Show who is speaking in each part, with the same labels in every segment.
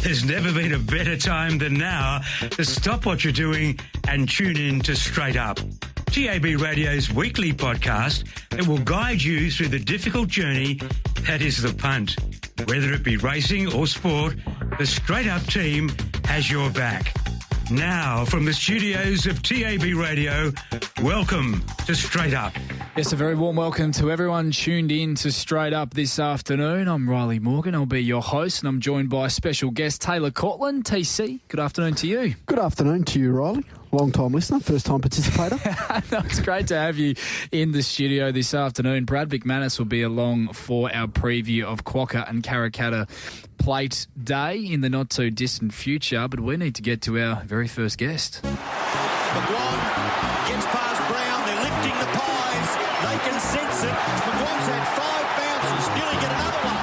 Speaker 1: There's never been a better time than now to stop what you're doing and tune in to Straight Up, TAB Radio's weekly podcast that will guide you through the difficult journey that is the punt. Whether it be racing or sport, the Straight Up team has your back. Now, from the studios of TAB Radio, welcome to Straight Up.
Speaker 2: Yes, a very warm welcome to everyone tuned in to Straight Up this afternoon. I'm Rylie Morgan. I'll be your host, and I'm joined by special guest Taylor Courtland. TC, good afternoon to you.
Speaker 3: Good afternoon to you, Rylie. Long-time listener, first-time participator.
Speaker 2: No, it's great to have you in the studio this afternoon. Brad McManus will be along for our preview of Quokka and Karrakatta Plate Day in the not-too-distant future, but we need to get to our very first guest.
Speaker 4: McGuane gets past Brown. They're lifting the pies. They can sense it. McGuane's had 5 bounces. Nearly get another one.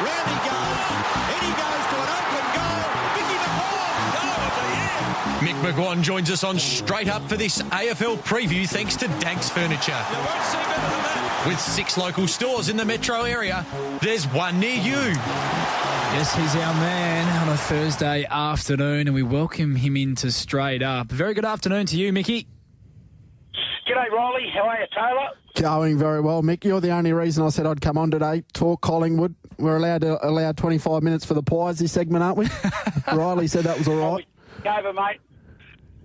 Speaker 4: Round he goes. In he goes to an open goal. Mickey McGuane, goal of the year.
Speaker 5: Mick McGuane joins us on Straight Up for this AFL preview thanks to Dankz Furniture.
Speaker 4: You won't see better than that.
Speaker 5: With 6 local stores in the metro area, there's one near you.
Speaker 2: Yes, he's our man on a Thursday afternoon, and we welcome him into Straight Up. Very good afternoon to you, Mickey.
Speaker 6: G'day, Rylie. How are you, Taylor?
Speaker 3: Going very well, Mick. You're the only reason I said I'd come on today. Talk Collingwood. We're allow 25 minutes for the pies this segment, aren't we? Riley said that was all right.
Speaker 6: Over, mate.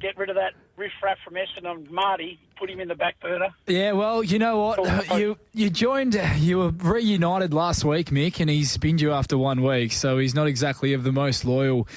Speaker 6: Get rid of that riff-raff from Essendon and Marty. Put him in the back burner.
Speaker 2: Yeah, well, you know what? You were reunited last week, Mick, and he's binned you after 1 week, so he's not exactly of the most loyal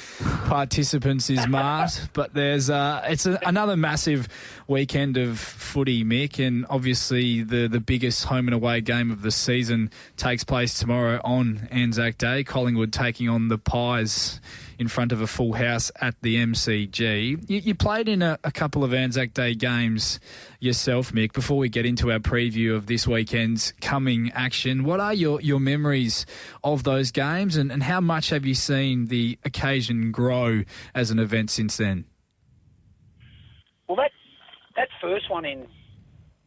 Speaker 2: participants, is Mart. But there's another massive weekend of footy, Mick, and obviously the biggest home and away game of the season takes place tomorrow on ANZAC Day. Collingwood taking on the Pies in front of a full house at the MCG. You played in a couple of ANZAC Day games yourself, Mick. Before we get into our preview of this weekend's coming action, what are your memories of those games, and how much have you seen the occasion grow as an event since then?
Speaker 6: Well, that first one in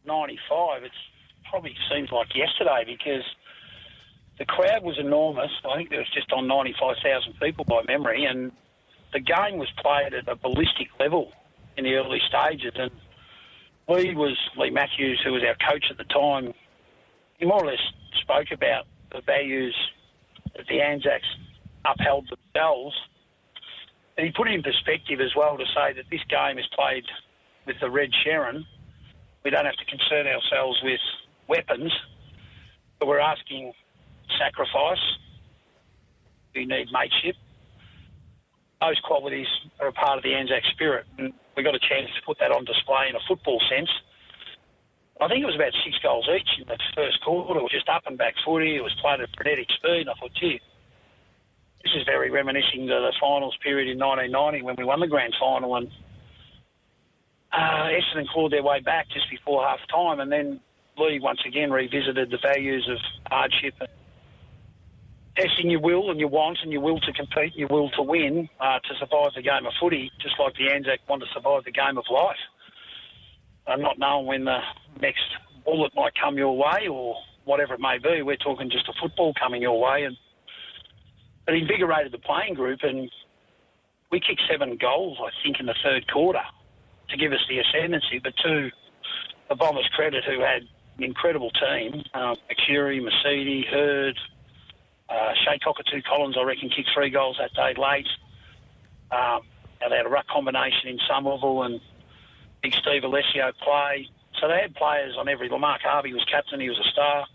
Speaker 6: 95, it probably seems like yesterday because the crowd was enormous. I think there was just on 95,000 people by memory, and the game was played at a ballistic level in the early stages. And Lee Matthews, who was our coach at the time, he more or less spoke about the values that the ANZACs upheld themselves. And he put it in perspective as well to say that this game is played with the Red Sherrin. We don't have to concern ourselves with weapons, but we're asking sacrifice. We need mateship. Those qualities are a part of the ANZAC spirit, and we got a chance to put that on display in a football sense. I think it was about 6 goals each in the first quarter. It was just up and back footy. It was played at frenetic speed. And I thought, gee, this is very reminiscing to the finals period in 1990 when we won the grand final, and Essendon clawed their way back just before half time, and then Lee once again revisited the values of hardship and testing your will and your want and your will to compete, your will to win, to survive the game of footy, just like the ANZAC want to survive the game of life. Not knowing when the next bullet might come your way or whatever it may be. We're talking just a football coming your way. And it invigorated the playing group, and we kicked 7 goals, I think, in the third quarter to give us the ascendancy. But to the Bombers' credit, who had an incredible team, McCurry, Mercedes, Hurd, Shea Cockatoo Collins, I reckon, kicked 3 goals that day late. They had a ruck combination in Somerville, and Big Steve Alessio play. So they had players on every... Mark Harvey was captain, he was a star.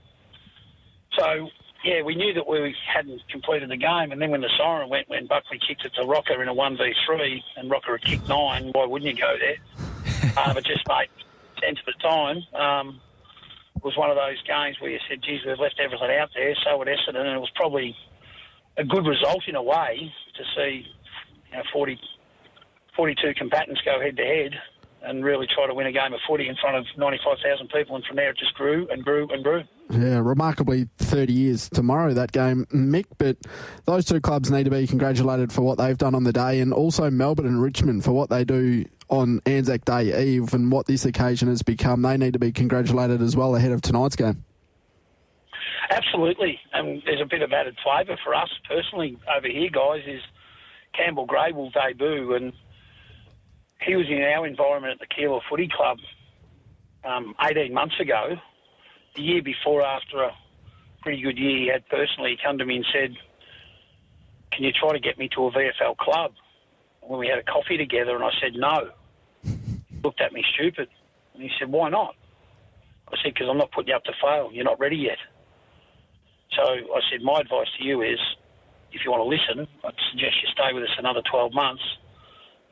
Speaker 6: So, yeah, we knew that we hadn't completed the game, and then when the siren went, when Buckley kicked it to Rocker in a 1v3, and Rocker had kicked 9, why wouldn't you go there? But just made sense at the time. It was one of those games where you said, geez, we've left everything out there, so at Essendon, and it was probably a good result in a way to see 42 combatants go head-to-head and really try to win a game of footy in front of 95,000 people, and from there it just grew and grew and grew.
Speaker 3: Yeah, remarkably 30 years tomorrow, that game, Mick, but those two clubs need to be congratulated for what they've done on the day, and also Melbourne and Richmond for what they do on ANZAC Day Eve and what this occasion has become. They need to be congratulated as well ahead of tonight's game.
Speaker 6: Absolutely. And there's a bit of added flavour for us personally over here, guys, is Campbell Gray will debut, and he was in our environment at the Keilor Footy Club 18 months ago. The year before, after a pretty good year he had personally, he come to me and said, can you try to get me to a VFL club? When we had a coffee together, and I said no. He looked at me stupid. And he said, why not? I said, because I'm not putting you up to fail. You're not ready yet. So I said, my advice to you is, if you want to listen, I'd suggest you stay with us another 12 months.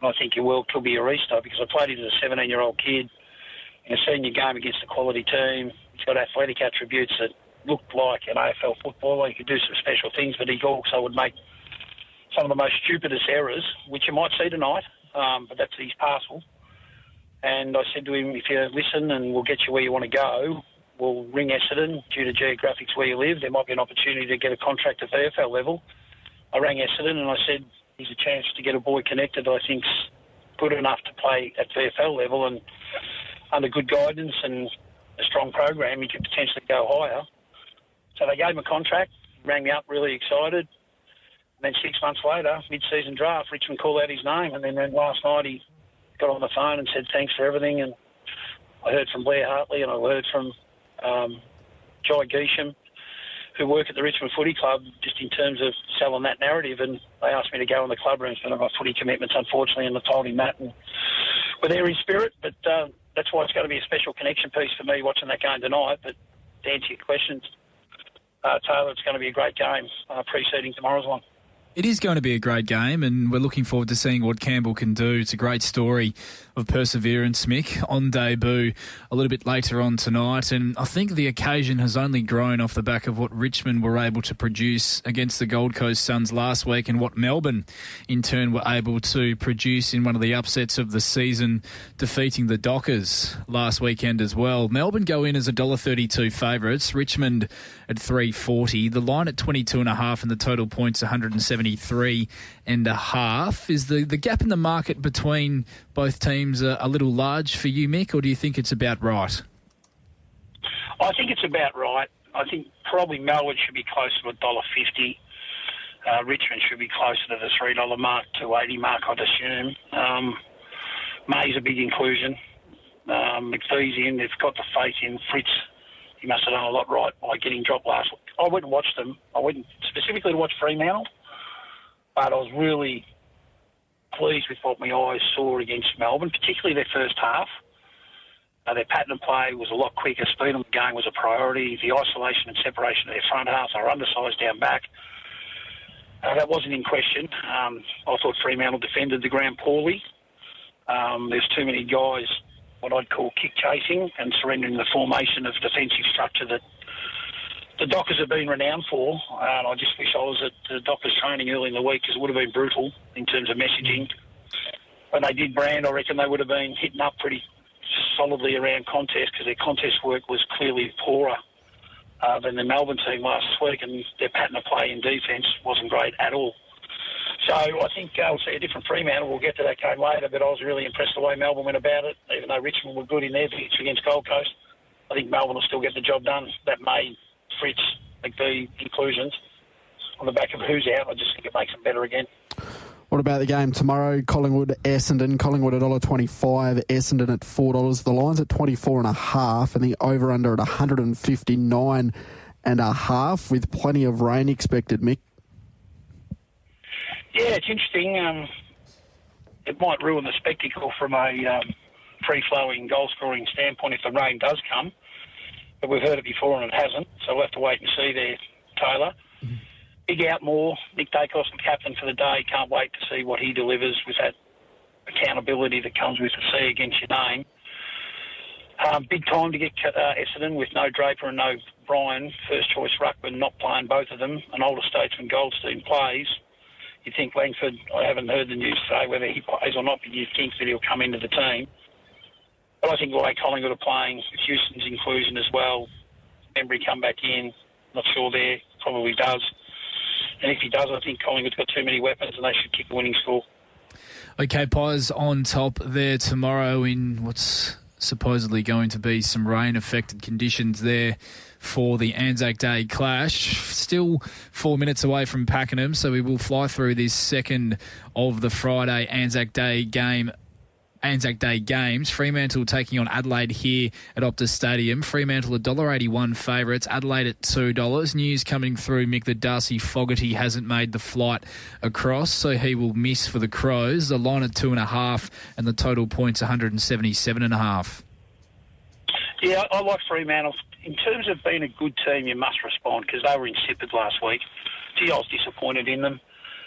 Speaker 6: And I think your world could be a restart, because I played him as a 17-year-old kid in a senior game against a quality team. He's got athletic attributes that looked like an AFL footballer. He could do some special things, but he also would make some of the most stupidest errors, which you might see tonight, but that's his parcel. And I said to him, if you listen and we'll get you where you want to go, we'll ring Essendon. Due to geographics where you live, there might be an opportunity to get a contract at VFL level. I rang Essendon and I said, here's a chance to get a boy connected that I think's good enough to play at VFL level, and under good guidance and a strong program, he could potentially go higher. So they gave him a contract, rang me up really excited. And then 6 months later, mid-season draft, Richmond called out his name, and then last night he got on the phone and said thanks for everything. And I heard from Blair Hartley, and I heard from Jai Geesham, who work at the Richmond Footy Club, just in terms of selling that narrative. And they asked me to go in the club rooms, but I've got footy commitments, unfortunately, and I told him that. And we're there in spirit, but that's why it's going to be a special connection piece for me watching that game tonight. But to answer your questions, Taylor, it's going to be a great game preceding tomorrow's one.
Speaker 2: It is going to be a great game, and we're looking forward to seeing what Campbell can do. It's a great story of perseverance, Mick, on debut a little bit later on tonight. And I think the occasion has only grown off the back of what Richmond were able to produce against the Gold Coast Suns last week, and what Melbourne, in turn, were able to produce in one of the upsets of the season, defeating the Dockers last weekend as well. Melbourne go in as $1.32 favourites, Richmond at $3.40, the line at 22.5, and the total points 173.5. Is the gap in the market between both teams a little large for you, Mick, or do you think it's about right?
Speaker 6: I think it's about right. I think probably Melbourne should be closer to $1.50. Richmond should be closer to the $3 mark, $2.80 mark, I'd assume. May's a big inclusion. McPhee's in. They've got the faith in Fritz. He must have done a lot right by getting dropped last week. I went and watched them. I went specifically to watch Fremantle, but I was really pleased with what my eyes saw against Melbourne, particularly their first half. Their pattern of play was a lot quicker. Speed on the game was a priority. The isolation and separation of their front half, they were undersized down back. That wasn't in question. I thought Fremantle defended the ground poorly. There's too many guys, what I'd call kick chasing and surrendering the formation of defensive structure that the Dockers have been renowned for. And I just wish I was at the Dockers training early in the week, because it would have been brutal in terms of messaging. When they did brand, I reckon they would have been hitting up pretty solidly around contest, because their contest work was clearly poorer than the Melbourne team last week, and their pattern of play in defence wasn't great at all. So I think we'll see a different Fremantle. We'll get to that game later, but I was really impressed the way Melbourne went about it. Even though Richmond were good in their victory against Gold Coast, I think Melbourne will still get the job done. That may Fritz, McVeigh inclusions on the back of who's out. I just think it makes them better again.
Speaker 3: What about the game tomorrow? Collingwood, Essendon. Collingwood at $1.25, Essendon at $4. The line's at 24.5, and the over-under at 159.5, with plenty of rain expected, Mick.
Speaker 6: Yeah, it's interesting. It might ruin the spectacle from a free-flowing, goal-scoring standpoint if the rain does come. But we've heard it before and it hasn't, so we'll have to wait and see there, Taylor. Mm-hmm. Big Outmore, Nick Dacos, the captain for the day. Can't wait to see what he delivers with that accountability that comes with the C against your name. Big time to get Essendon with no Draper and no Bryan. First choice ruckman not playing both of them. An older statesman, Goldstein, plays. You think Langford, I haven't heard the news say whether he plays or not, but you think that he'll come into the team. But I think the way Collingwood are playing, with Houston's inclusion as well, Embry come back in, not sure there, probably does. And if he does, I think Collingwood's got too many weapons and they should kick the winning score.
Speaker 2: Okay, Pies on top there tomorrow in what's supposedly going to be some rain-affected conditions there for the ANZAC Day clash. Still 4 minutes away from Pakenham, so we will fly through this second of the Friday ANZAC Day games. Fremantle taking on Adelaide here at Optus Stadium. Fremantle $1.81 favourites. Adelaide at $2. News coming through, Mick, that Darcy Fogarty hasn't made the flight across, so he will miss for the Crows. The line at 2.5 and the total points 177.5.
Speaker 6: Yeah, I like Fremantle. In terms of being a good team, you must respond because they were insipid last week. Gee, I was disappointed in them.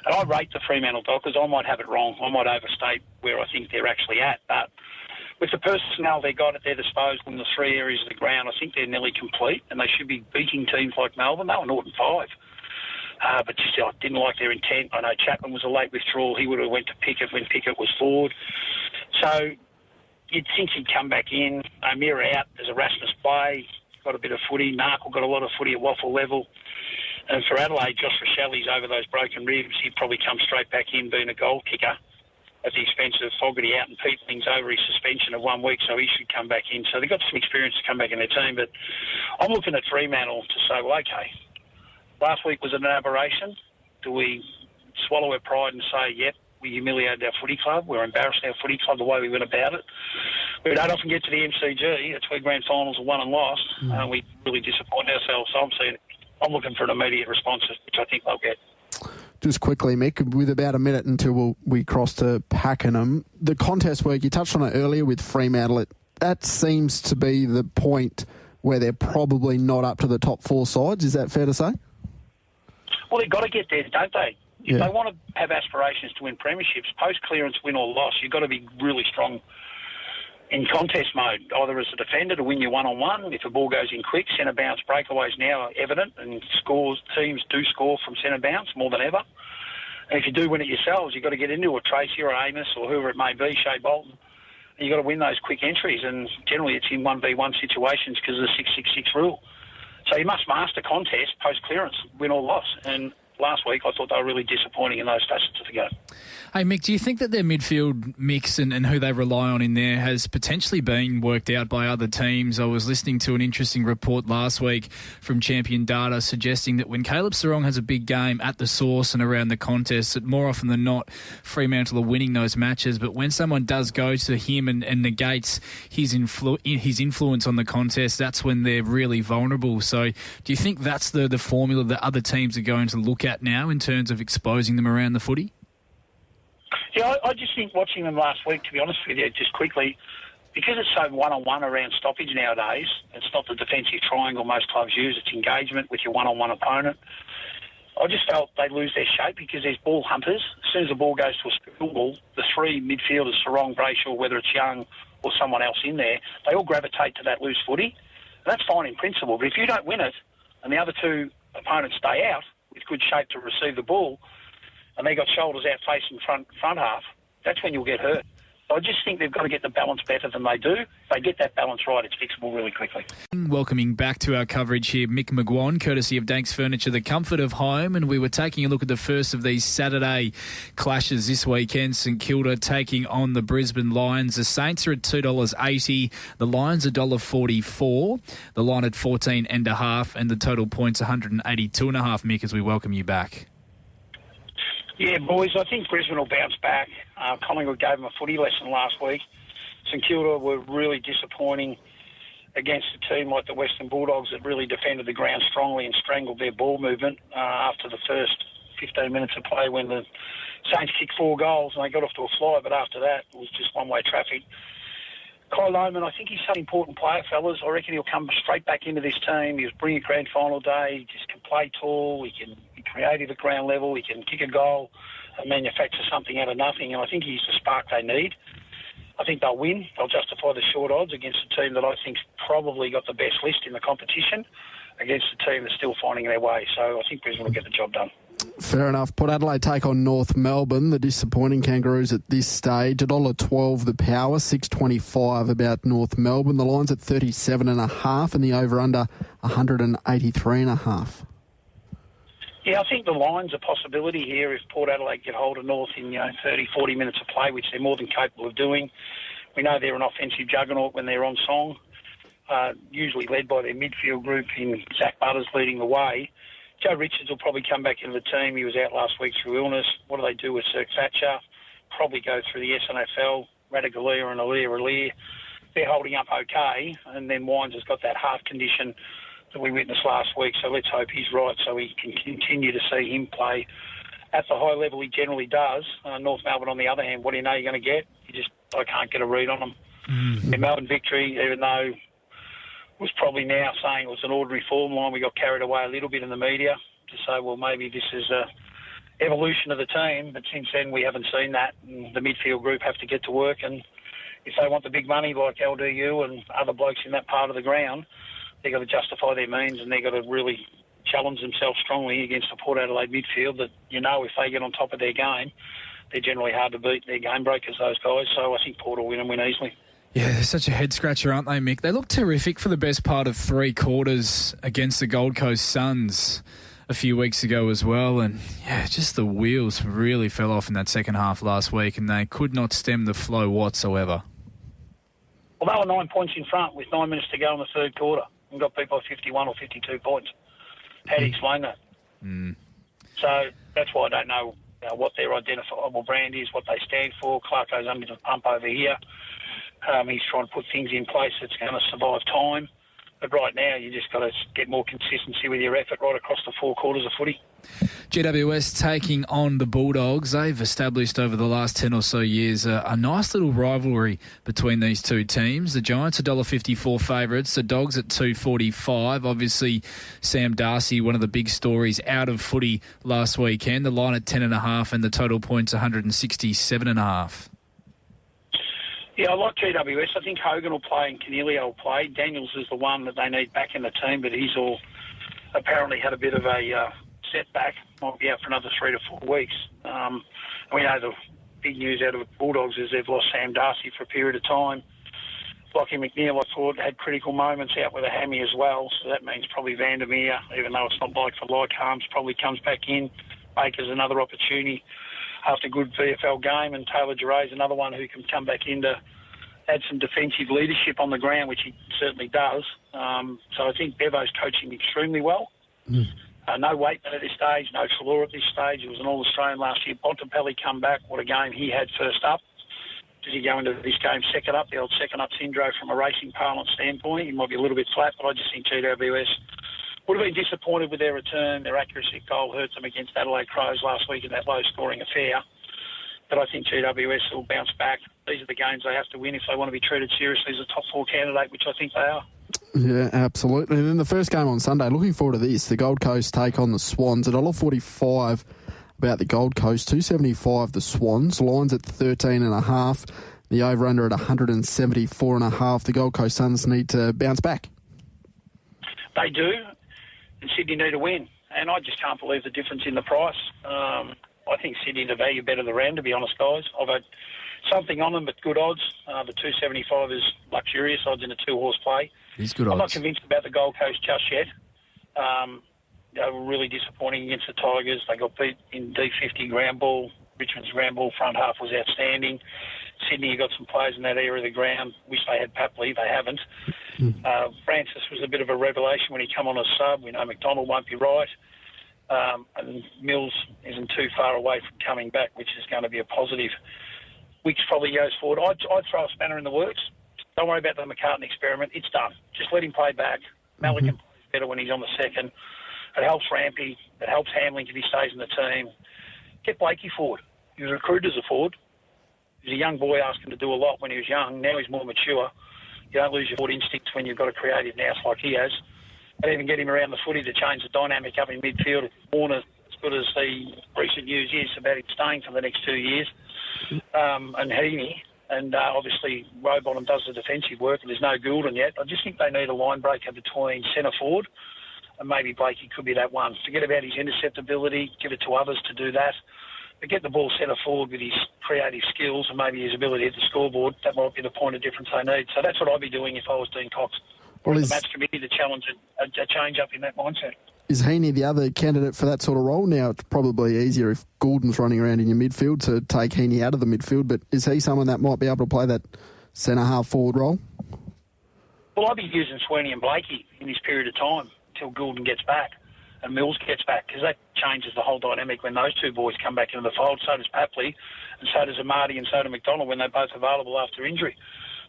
Speaker 6: And I rate the Fremantle Dockers. I might have it wrong. I might overstate where I think they're actually at. But with the personnel they got at their disposal in the three areas of the ground, I think they're nearly complete and they should be beating teams like Melbourne. They were 0-5. But just, I didn't like their intent. I know Chapman was a late withdrawal. He would have went to Pickett when Pickett was forward. So you'd think he'd come back in. O'Meara out. There's a Rasmus play. Got a bit of footy. Narkle got a lot of footy at waffle level. And for Adelaide, Josh Rochelli's over those broken ribs. He'd probably come straight back in being a goal kicker at the expense of Fogarty out, and Peatling's over his suspension of 1 week, so he should come back in. So they've got some experience to come back in their team. But I'm looking at Fremantle to say, well, okay, last week was an aberration. Do we swallow our pride and say, yep, we humiliated our footy club, we're embarrassed our footy club the way we went about it? We don't often get to the MCG. It's where grand finals are won and lost. We really disappoint ourselves. So I'm looking for an immediate response, which I think they'll get.
Speaker 3: Just quickly, Mick, with about a minute until we cross to Pakenham, the contest work, you touched on it earlier with Fremantle, that seems to be the point where they're probably not up to the top four sides. Is that fair to say?
Speaker 6: Well, they've got to get there, don't they? If they want to have aspirations to win premierships, post-clearance, win or loss, you've got to be really strong in contest mode, either as a defender to win your one-on-one. If the ball goes in quick, centre bounce breakaways now are evident, and teams do score from centre bounce more than ever. And if you do win it yourselves, you've got to get into a Tracy or Amos or whoever it may be, Shea Bolton, and you've got to win those quick entries, and generally it's in 1v1 situations because of the 666 rule. So you must master contest post-clearance, win or loss, and last week I thought they were really disappointing in those facets of the game.
Speaker 2: Hey, Mick, do you think that their midfield mix and who they rely on in there has potentially been worked out by other teams? I was listening to an interesting report last week from Champion Data suggesting that when Caleb Serong has a big game at the source and around the contest, that more often than not, Fremantle are winning those matches. But when someone does go to him and negates his influence on the contest, that's when they're really vulnerable. So do you think that's the formula that other teams are going to look at now in terms of exposing them around the footy?
Speaker 6: Yeah, I just think watching them last week, to be honest with you, just quickly, because it's so one-on-one around stoppage nowadays, it's not the defensive triangle most clubs use, it's engagement with your one-on-one opponent. I just felt they lose their shape because there's ball hunters. As soon as the ball goes to a spill ball, the three midfielders, Sarong, Brayshaw, whether it's Young or someone else in there, they all gravitate to that loose footy. And that's fine in principle, but if you don't win it and the other two opponents stay out with good shape to receive the ball, and they got shoulders out facing front half, that's when you'll get hurt. So I just think they've got to get the balance better than they do. If they get that balance right, it's fixable really quickly.
Speaker 2: Welcoming back to our coverage here, Mick McGuane, courtesy of Dankz Furniture, the comfort of home. And we were taking a look at the first of these Saturday clashes this weekend. St Kilda taking on the Brisbane Lions. The Saints are at $2.80. The Lions $1.44. The line at 14.5, and the total points 182.5. Mick, as we welcome you back.
Speaker 6: Yeah, boys, I think Brisbane will bounce back. Collingwood gave them a footy lesson last week. St Kilda were really disappointing against a team like the Western Bulldogs that really defended the ground strongly and strangled their ball movement after the first 15 minutes of play when the Saints kicked 4 goals and they got off to a fly, but after that it was just one-way traffic. Kyle Lohmann, I think he's such an important player, fellas. I reckon he'll come straight back into this team. He'll bring a grand final day. He just can play tall. He can be creative at ground level. He can kick a goal and manufacture something out of nothing. And I think he's the spark they need. I think they'll win. They'll justify the short odds against a team that I think's probably got the best list in the competition against a team that's still finding their way. So I think Brisbane will get the job done.
Speaker 3: Fair enough. Port Adelaide take on North Melbourne. The disappointing Kangaroos at this stage. $1.12 the power, 6.25 about North Melbourne. The line's at 37.5 and the over-under 183.5.
Speaker 6: Yeah, I think the line's a possibility here if Port Adelaide get hold of North in 30, 40 minutes of play, which they're more than capable of doing. We know they're an offensive juggernaut when they're on song, usually led by their midfield group in Zach Butters leading the way. Joe Richards will probably come back into the team. He was out last week through illness. What do they do with Sir Thatcher? Probably go through the SNFL. Radagalia and Alir. They're holding up okay, and then Wines has got that heart condition that we witnessed last week, so let's hope he's right so we can continue to see him play at the high level he generally does. North Melbourne, on the other hand, what do you know you're going to get? I can't get a read on them. The Melbourne victory, even though was probably now saying it was an ordinary form line, we got carried away a little bit in the media to say, well, maybe this is a evolution of the team, but since then we haven't seen that. And the midfield group have to get to work, and if they want the big money like LDU and other blokes in that part of the ground, they've got to justify their means, and they've got to really challenge themselves strongly against the Port Adelaide midfield that, if they get on top of their game, they're generally hard to beat. They're game breakers, those guys, so I think Port will win and win easily. Yeah,
Speaker 2: they're such a head-scratcher, aren't they, Mick? They look terrific for the best part of 3 quarters against the Gold Coast Suns a few weeks ago as well, and just the wheels really fell off in that second half last week, and they could not stem the flow whatsoever.
Speaker 6: Well, they were 9 points in front with 9 minutes to go in the third quarter and got beat by 51 or 52 points. How do you explain that? So that's why I don't know what their identifiable brand is, what they stand for. Clarko's under the pump over here. He's trying to put things in place that's going to survive time. But right now, you just got to get more consistency with your effort right across the 4 quarters of footy.
Speaker 2: GWS taking on the Bulldogs. They've established over the last 10 or so years a nice little rivalry between these two teams. The Giants are $1.54 favourites. The Dogs at $2.45. Obviously, Sam Darcy, one of the big stories out of footy last weekend. The line at 10.5 and the total points 167.5.
Speaker 6: Yeah, I like GWS. I think Hogan will play and Canelio will play. Daniels is the one that they need back in the team, but he's all apparently had a bit of a setback. Might be out for another 3 to 4 weeks. And we know the big news out of the Bulldogs is they've lost Sam Darcy for a period of time. Lockie McNeil, I thought, had critical moments out with a hammy as well, so that means probably Vandermeer, even though it's not like for like Harms, probably comes back in. Baker's another opportunity after a good VFL game, and Taylor Geray's another one who can come back in to add some defensive leadership on the ground, which he certainly does. So I think Bevo's coaching extremely well. No Waitman at this stage, no Trelaw at this stage. He was an All-Australian last year. Bontempelli come back. What a game he had first up. Does he go into this game second up? The old second up syndrome from a racing parlance standpoint. He might be a little bit flat, but I just think GWS would have been disappointed with their return. Their accuracy goal hurt them against Adelaide Crows last week in that low-scoring affair. But I think GWS will bounce back. These are the games they have to win if they want to be treated seriously as a top 4 candidate, which I think they are.
Speaker 3: Yeah, absolutely. And then the first game on Sunday, looking forward to this. The Gold Coast take on the Swans at $1.45 about the Gold Coast, $2.75 the Swans. Lines at 13.5. The over-under at 174.5. The Gold Coast Suns need to bounce back.
Speaker 6: They do. And Sydney need a win. And I just can't believe the difference in the price. I think Sydney to value better the round, to be honest, guys. I've had something on them, but good odds. The 275 is luxurious odds in a 2-horse play.
Speaker 2: These good odds.
Speaker 6: I'm not convinced about the Gold Coast just yet. They were really disappointing against the Tigers. They got beat in D50 ground ball. Richmond's ground ball front half was outstanding. Sydney, you got some players in that area of the ground. Wish they had Papley. They haven't. Francis was a bit of a revelation when he come on as sub. We know McDonald won't be right. And Mills isn't too far away from coming back, which is going to be a positive. Wicks probably goes forward. I'd throw a spanner in the works. Don't worry about the McCartan experiment. It's done. Just let him play back. Malikan plays better when he's on the second. It helps Rampy. It helps Hamling if he stays in the team. Get Blakey forward. He was recruited as a forward. He was a young boy, asked him to do a lot when he was young. Now he's more mature. You don't lose your forward instincts when you've got a creative nous like he has. And even get him around the footy to change the dynamic up in midfield. Warner, as good as the recent news is about him staying for the next 2 years, and Heaney, and obviously Rowbottom does the defensive work, and there's no Goulden yet. I just think they need a line breaker between centre forward, and maybe Blakey could be that one. Forget about his interceptability, give it to others to do that. But get the ball centre forward with his creative skills and maybe his ability at the scoreboard. That might be the point of difference they need. So that's what I'd be doing if I was Dean Cox. Or the match committee to challenge a change up in that mindset.
Speaker 3: Is Heaney the other candidate for that sort of role? Now, it's probably easier if Goulden's running around in your midfield to take Heaney out of the midfield, but is he someone that might be able to play that centre-half forward role?
Speaker 6: Well, I'd be using Sweeney and Blakey in this period of time until Goulden gets back and Mills gets back, because that changes the whole dynamic when those two boys come back into the fold. So does Papley, and so does Marty, and so does McDonald when they're both available after injury.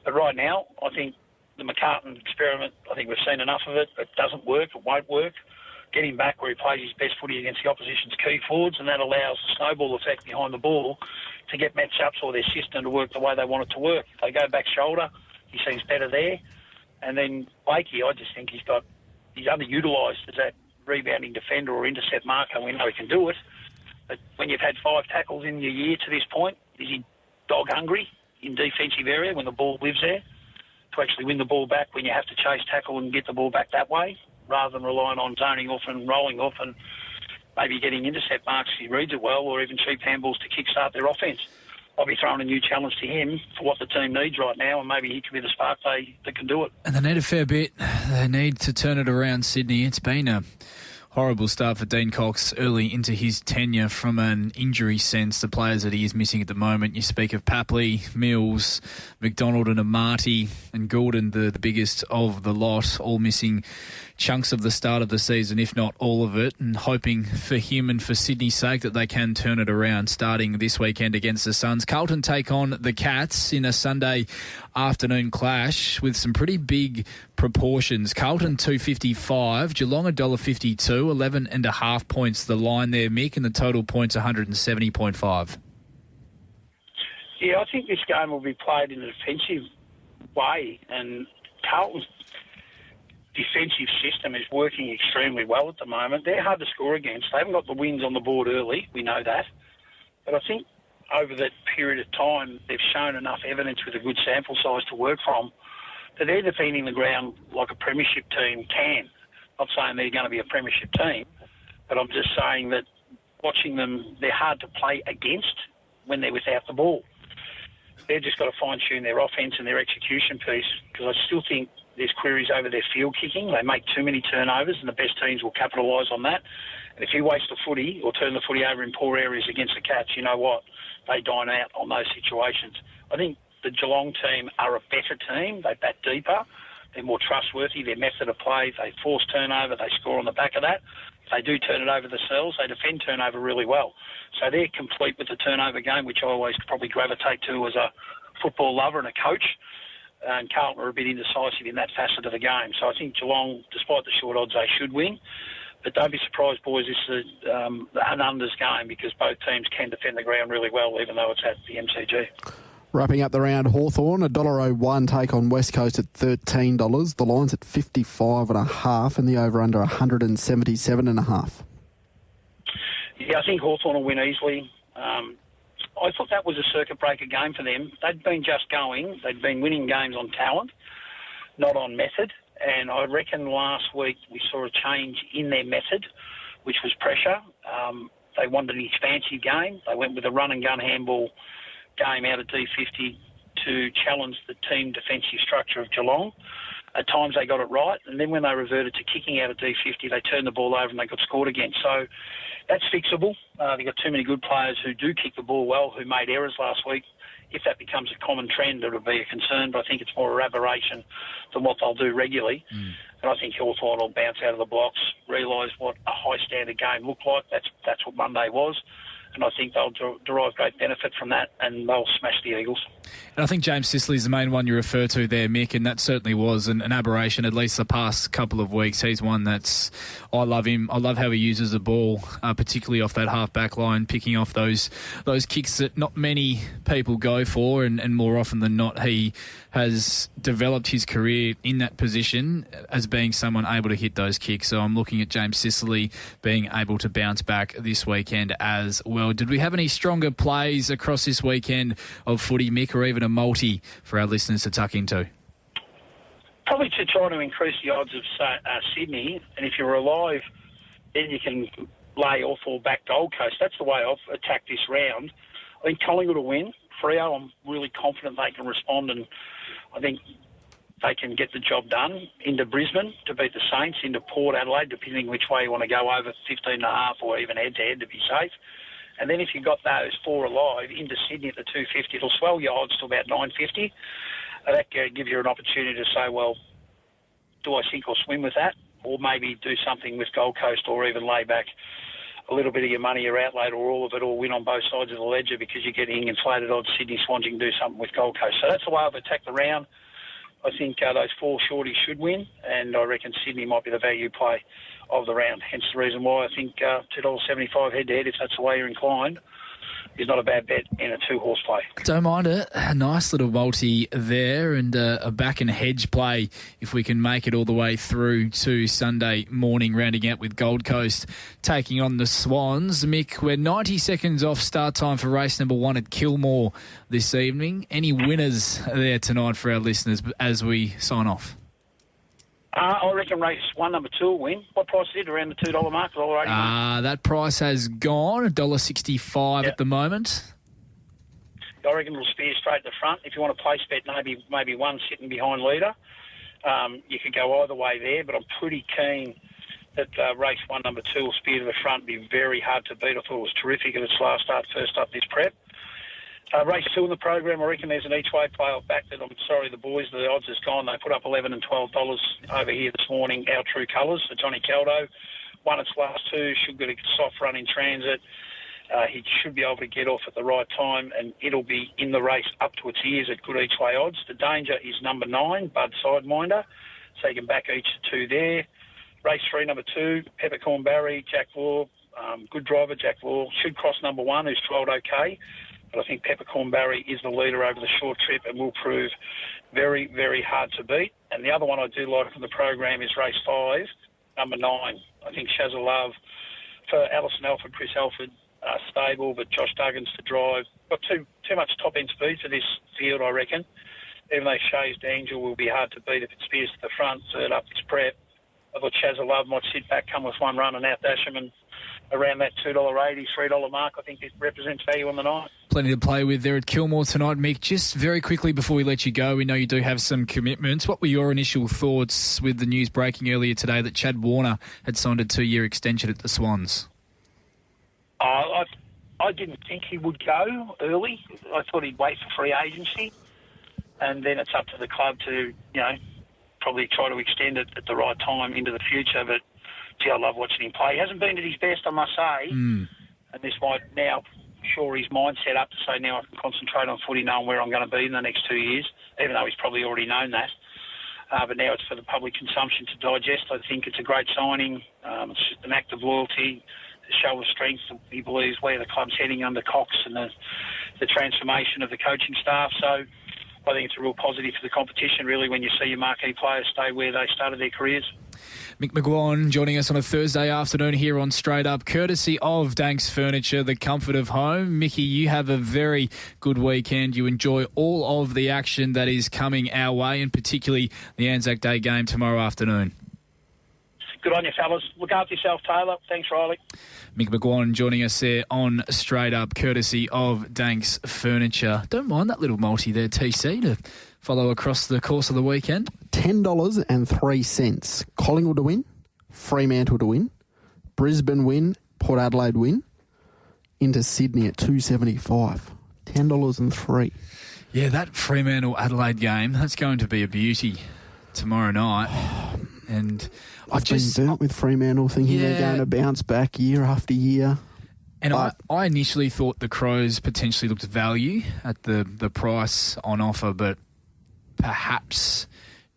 Speaker 6: But right now, I think the McCartan experiment, I think we've seen enough of it. It doesn't work. It won't work. Get him back where he plays his best footy against the opposition's key forwards, and that allows the snowball effect behind the ball to get matchups or their system to work the way they want it to work. If they go back shoulder, he seems better there. And then Blakey, I just think he's underutilised as that rebounding defender or intercept marker. We know he can do it. But when you've had 5 tackles in your year to this point, is he dog hungry in defensive area when the ball lives there to actually win the ball back when you have to chase tackle and get the ball back that way rather than relying on zoning off and rolling off and maybe getting intercept marks if he reads it well, or even cheap handballs to kickstart their offence? I'll be throwing a new challenge to him for what the team needs right now, and maybe he could be the spark that can do it.
Speaker 2: And they need a fair bit. They need to turn it around, Sydney. It's been a horrible start for Dean Cox early into his tenure from an injury sense. The players that he is missing at the moment, you speak of Papley, Mills, McDonald and Marty, and Goulden, the biggest of the lot, all missing chunks of the start of the season, if not all of it, and hoping for him and for Sydney's sake that they can turn it around starting this weekend against the Suns. Carlton take on the Cats in a Sunday afternoon clash with some pretty big proportions. Carlton $2.55, Geelong $1.52, 11.5 points the line there, Mick, and the total points 170.5.
Speaker 6: Yeah, I think this game will be played in a defensive way, and Carlton's defensive system is working extremely well at the moment. They're hard to score against. They haven't got the wins on the board early, we know that. But I think over that period of time, they've shown enough evidence with a good sample size to work from that they're defending the ground like a premiership team can. Not saying they're going to be a premiership team, but I'm just saying that watching them, they're hard to play against when they're without the ball. They've just got to fine-tune their offence and their execution piece, because I still think there's queries over their field kicking. They make too many turnovers, and the best teams will capitalise on that. And if you waste the footy or turn the footy over in poor areas against the Cats, you know what? They dine out on those situations. I think the Geelong team are a better team. They bat deeper. They're more trustworthy. Their method of play, they force turnover. They score on the back of that. If they do turn it over themselves, they defend turnover really well. So they're complete with the turnover game, which I always probably gravitate to as a football lover and a coach. And Carlton are a bit indecisive in that facet of the game. So I think Geelong, despite the short odds, they should win. But don't be surprised, boys, this is an unders game, because both teams can defend the ground really well, even though it's at the MCG.
Speaker 3: Wrapping up the round, Hawthorn, $1.01 take on West Coast at $13. The line's at 55.5 and the over-under 177.5.
Speaker 6: Yeah, I think Hawthorn will win easily. I thought that was a circuit breaker game for them. They'd been just going. They'd been winning games on talent, not on method. And I reckon last week we saw a change in their method, which was pressure. They wanted an expansive game. They went with a run-and-gun handball game out of D50 to challenge the team defensive structure of Geelong. At times they got it right, and then when they reverted to kicking out of D50, they turned the ball over and they got scored against. So that's fixable. They've got too many good players who do kick the ball well, who made errors last week. If that becomes a common trend, it'll be a concern, but I think it's more an aberration than what they'll do regularly. And I think Hawthorn will bounce out of the blocks, realise what a high-standard game looked like. That's what Monday was. And I think they'll derive great benefit from that, and they'll smash the Eagles.
Speaker 2: And I think James Sicily is the main one you refer to there, Mick, and that certainly was an aberration, at least the past couple of weeks. He's one that's... I love him. I love how he uses the ball, particularly off that half-back line, picking off those kicks that not many people go for, and more often than not, he has developed his career in that position as being someone able to hit those kicks. So I'm looking at James Sicily being able to bounce back this weekend as well. Did we have any stronger plays across this weekend of footy, Mick, or even a multi for our listeners to tuck into?
Speaker 6: Probably to try to increase the odds of Sydney, and if you're alive, then you can lay off or back Gold Coast. That's the way I've attacked this round. I think Collingwood will win. Freo, I'm really confident they can respond, and I think they can get the job done. Into Brisbane to beat the Saints, into Port Adelaide, depending which way you want to go, over 15.5 or even head-to-head to be safe. And then if you've got those four alive, into Sydney at the 250, it'll swell your odds to about 950. that gives you an opportunity to say, well, do I sink or swim with that? Or maybe do something with Gold Coast, or even lay back a little bit of your money, your outlay, or all of it, or win on both sides of the ledger because you're getting inflated odds. Sydney Swans, you can do something with Gold Coast. So that's the way I've attacked the round. I think those 4 shorties should win, and I reckon Sydney might be the value play of the round. Hence the reason why I think $2.75 head-to-head, if that's the way you're inclined, is not a bad bet in a 2-horse play.
Speaker 2: Don't mind it. A nice little multi there, and a back and hedge play if we can make it all the way through to Sunday morning, rounding out with Gold Coast taking on the Swans. Mick, we're 90 seconds off start time for race number 1 at Kilmore this evening. Any winners there tonight for our listeners as we sign off?
Speaker 6: I reckon race 1, number 2 will win. What price is it? Around the $2 mark?
Speaker 2: That price has gone, $1.65 at the moment.
Speaker 6: I reckon it'll spear straight to the front. If you want to place bet, maybe one sitting behind leader. You could go either way there, but I'm pretty keen that race 1, number 2 will spear to the front. Be very hard to beat. I thought it was terrific at its last start, first up this prep. Race 2 in the program, I reckon there's an each-way play. I've backed it. I'm sorry, the boys, the odds has gone. They put up $11 and $12 over here this morning. Our True Colours for Johnny Caldo. Won its last 2, should get a soft run in transit. He should be able to get off at the right time, and it'll be in the race up to its ears at good each-way odds. The danger is number 9, Bud Sideminder, so you can back each 2 there. Race 3, number 2, Peppercorn Barry, Jack Law. Good driver, Jack Law. Should cross number 1, who's 12 okay. But I think Peppercorn Barry is the leader over the short trip and will prove very, very hard to beat. And the other one I do like from the program is race 5, number 9. I think Shazza Love for Alison Alford, Chris Alford, stable, but Josh Duggins to drive. Got too much top-end speed for this field, I reckon. Even though Shay's Danger will be hard to beat if it spears to the front, third up this prep. I thought Shazza Love might sit back, come with one run and outdash him, and around that $2.80, $3 mark, I think it represents value on the night.
Speaker 2: Plenty to play with there at Kilmore tonight, Mick. Just very quickly before we let you go, we know you do have some commitments. What were your initial thoughts with the news breaking earlier today that Chad Warner had signed a 2-year extension at the Swans?
Speaker 6: I didn't think he would go early. I thought he'd wait for free agency, and then it's up to the club to, probably try to extend it at the right time into the future. But gee, I love watching him play. He hasn't been at his best, I must say. And this might now shore his mindset up to say, now I can concentrate on footy, knowing where I'm going to be in the next 2 years, even though he's probably already known that. But now it's for the public consumption to digest. I think it's a great signing. It's an act of loyalty to show the strength he believes where the club's heading under Cox and the transformation of the coaching staff. So I think it's a real positive for the competition, really, when you see your marquee players stay where they started their careers.
Speaker 2: Mick McGuane joining us on a Thursday afternoon here on Straight Up, courtesy of Dankz Furniture, the comfort of home. Mickey, you have a very good weekend. You enjoy all of the action that is coming our way, and particularly the ANZAC Day game tomorrow afternoon.
Speaker 6: Good on you, fellas. Look after yourself, Taylor. Thanks, Rylie.
Speaker 2: Mick McGuane joining us there on Straight Up, courtesy of Dankz Furniture. Don't mind that little multi there, TC, to follow across the course of the weekend.
Speaker 3: $10.03. Collingwood to win, Fremantle to win, Brisbane win, Port Adelaide win, into Sydney at $2.75. $10.03.
Speaker 2: Yeah, that Fremantle-Adelaide game, that's going to be a beauty tomorrow night. And
Speaker 3: I've been burnt with Fremantle, thinking they're going to bounce back year after year.
Speaker 2: And I initially thought the Crows potentially looked value at the price on offer, but perhaps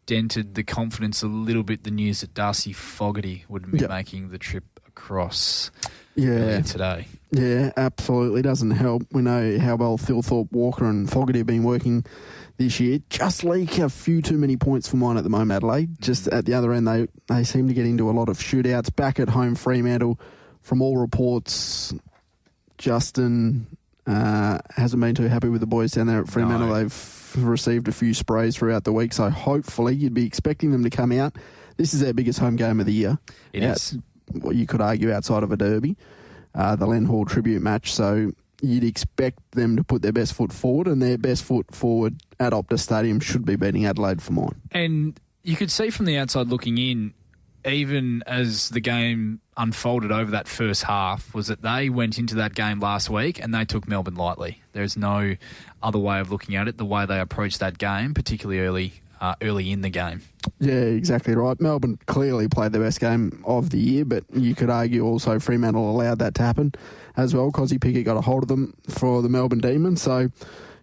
Speaker 2: dented the confidence a little bit, the news that Darcy Fogarty wouldn't be making the trip across today.
Speaker 3: Yeah, absolutely. Doesn't help. We know how well Thilthorpe, Walker and Fogarty have been working this year. Just leak a few too many points for mine at the moment, Adelaide. Just at the other end, they seem to get into a lot of shootouts. Back at home, Fremantle, from all reports, Justin hasn't been too happy with the boys down there at Fremantle. No. They've received a few sprays throughout the week, so hopefully you'd be expecting them to come out. This is their biggest home game of the year.
Speaker 2: It is.
Speaker 3: What you could argue outside of a derby, the Len Hall tribute match. So you'd expect them to put their best foot forward, and their best foot forward at Optus Stadium should be beating Adelaide for mine.
Speaker 2: And you could see from the outside looking in, even as the game unfolded over that first half, was that they went into that game last week and they took Melbourne lightly. There's no other way of looking at it, the way they approached that game, particularly early in the game.
Speaker 3: Yeah, exactly right. Melbourne clearly played the best game of the year, but you could argue also Fremantle allowed that to happen as well. Cozzy Pickett got a hold of them for the Melbourne Demons. So,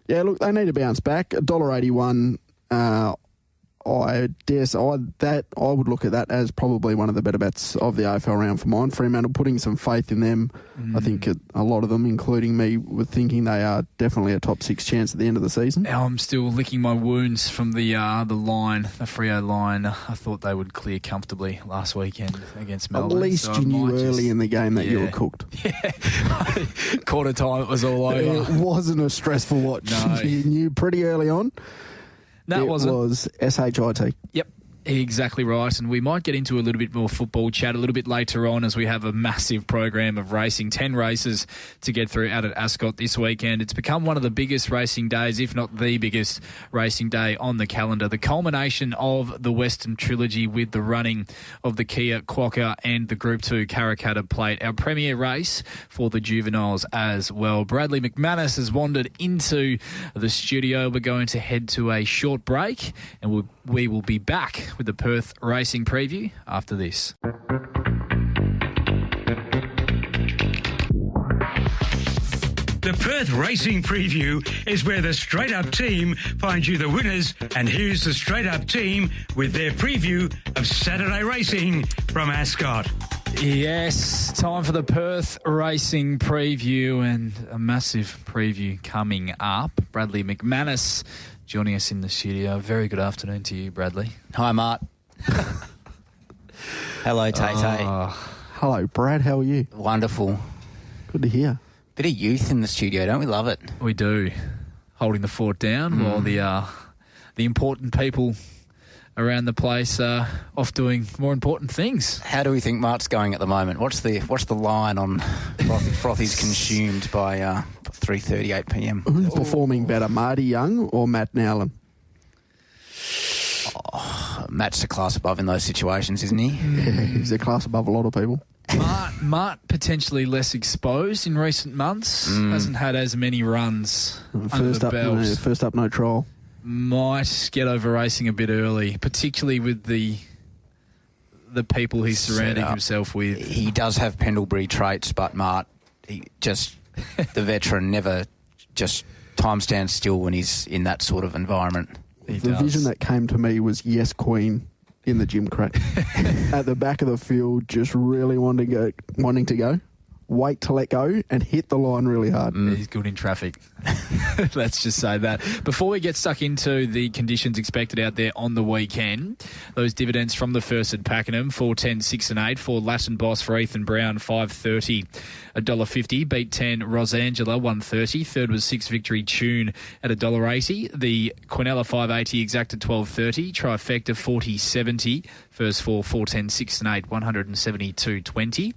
Speaker 3: yeah, look, they need to bounce back. $1.81, I would look at that as probably one of the better bets of the AFL round for mine. Fremantle, putting some faith in them. I think a lot of them, including me, were thinking they are definitely a top 6 chance at the end of the season.
Speaker 2: I'm still licking my wounds from the line, the Freo line. I thought they would clear comfortably last weekend against Melbourne.
Speaker 3: At least you knew early in the game that you were cooked.
Speaker 2: Yeah, quarter time it was all over.
Speaker 3: It wasn't a stressful watch.
Speaker 2: No.
Speaker 3: You knew pretty early on.
Speaker 2: No, it wasn't.
Speaker 3: It was SHIT.
Speaker 2: Yep. Exactly right, and we might get into a little bit more football chat a little bit later on as we have a massive program of racing, 10 races to get through out at Ascot this weekend. It's become one of the biggest racing days, if not the biggest racing day on the calendar. The culmination of the Western Trilogy with the running of the Kia, Quokka and the Group 2 Karrakatta Plate, our premier race for the juveniles as well. Bradley McManus has wandered into the studio. We're going to head to a short break and we will be back with the Perth racing preview after this.
Speaker 1: The Perth Racing Preview is where the Straight Up team finds you the winners, and here's the Straight Up team with their preview of Saturday racing from Ascot.
Speaker 2: Yes, time for the Perth Racing Preview, and a massive preview coming up. Bradley McManus joining us in the studio. Very good afternoon to you, Bradley.
Speaker 7: Hi, Mart. Hello, Tay Tay.
Speaker 3: Hello, Brad. How are you?
Speaker 7: Wonderful.
Speaker 3: Good to hear.
Speaker 7: Bit of youth in the studio, don't we love it?
Speaker 2: We do. Holding the fort down while the important people around the place are off doing more important things.
Speaker 7: How do we think Mart's going at the moment? What's the line on Frothy's consumed by 3:38 p.m?
Speaker 3: Who's performing better, Marty Young or Matt Nowlan?
Speaker 7: Matt's a class above in those situations, isn't he?
Speaker 3: Yeah, he's a class above a lot of people.
Speaker 2: Mart potentially less exposed in recent months. Hasn't had as many runs under the belt.
Speaker 3: First up, no trial.
Speaker 2: Might get over racing a bit early, particularly with the people he's surrounding himself with.
Speaker 7: He does have Pendlebury traits, but Mart, the veteran, never just time stands still when he's in that sort of environment.
Speaker 3: The vision that came to me was Yes Queen in the gym crack at the back of the field, just really wanting to go, wait to let go and hit the line really hard.
Speaker 2: He's good in traffic. Let's just say that. Before we get stuck into the conditions expected out there on the weekend, those dividends from the first at Pakenham, 4.10, 6 and 8. For Latin Boss for Ethan Brown, 5.30, $1.50. Beat 10, Rosangela, 1.30. Third was 6 Victory Tune at $1.80. The Quinella 5.80 exacted 12.30. Trifecta 40.70. First four, 4.10, 6 and 8, 172.20.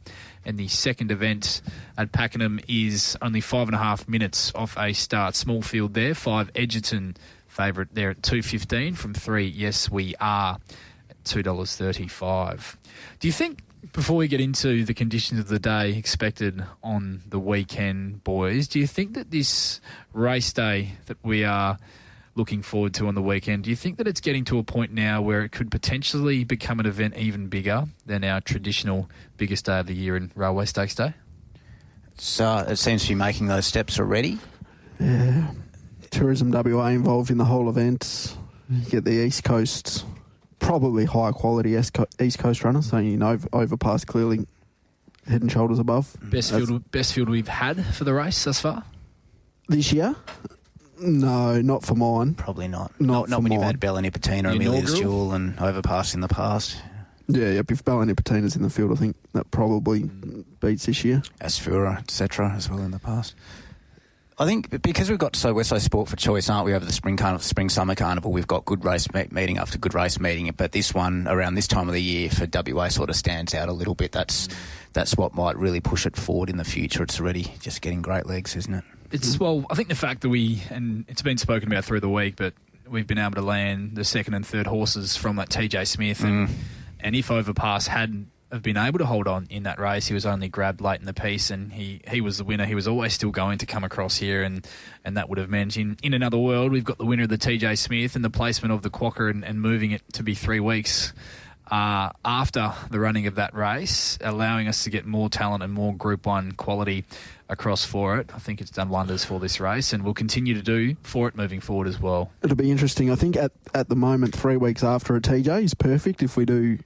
Speaker 2: And the second event at Pakenham is only 5.5 minutes off a start. Small field there. 5 Edgerton favourite there at 2.15 from 3. Yes, we are at $2.35. Do you think, before we get into the conditions of the day expected on the weekend, boys, do you think that this race day that we are looking forward to on the weekend, do you think that it's getting to a point now where it could potentially become an event even bigger than our traditional biggest day of the year in Railway Stakes Day?
Speaker 7: So it seems to be making those steps already.
Speaker 3: Yeah. Tourism WA involved in the whole event. You get the East Coast, probably higher quality East Coast runners, so Overpass clearly head and shoulders above.
Speaker 2: Best field we've had for the race thus far?
Speaker 3: This year? No, not for mine.
Speaker 7: Probably not.
Speaker 3: Not
Speaker 7: when
Speaker 3: mine.
Speaker 7: you've had Bella Nipotina, Amelia's Jewel and Overpass in the past.
Speaker 3: Yeah, if Bella Nipotina's in the field, I think that probably beats this year.
Speaker 7: Asfura, etc. as well in the past. I think because we're so sport for choice, aren't we, over the spring-summer carnival, we've got good race meeting after good race meeting, but this one around this time of the year for WA sort of stands out a little bit. That's what might really push it forward in the future. It's already just getting great legs, isn't it?
Speaker 2: I think the fact that and it's been spoken about through the week, but we've been able to land the second and third horses from that TJ Smith and And if Overpass hadn't have been able to hold on in that race, he was only grabbed late in the piece, and he was the winner. He was always still going to come across here, and that would have meant in another world, we've got the winner of the TJ Smith and the placement of the Quokka and moving it to be 3 weeks after the running of that race, allowing us to get more talent and more Group 1 quality across for it. I think it's done wonders for this race, and we'll continue to do for it moving forward as well.
Speaker 3: It'll be interesting. I think at the moment, 3 weeks after a TJ is perfect if we do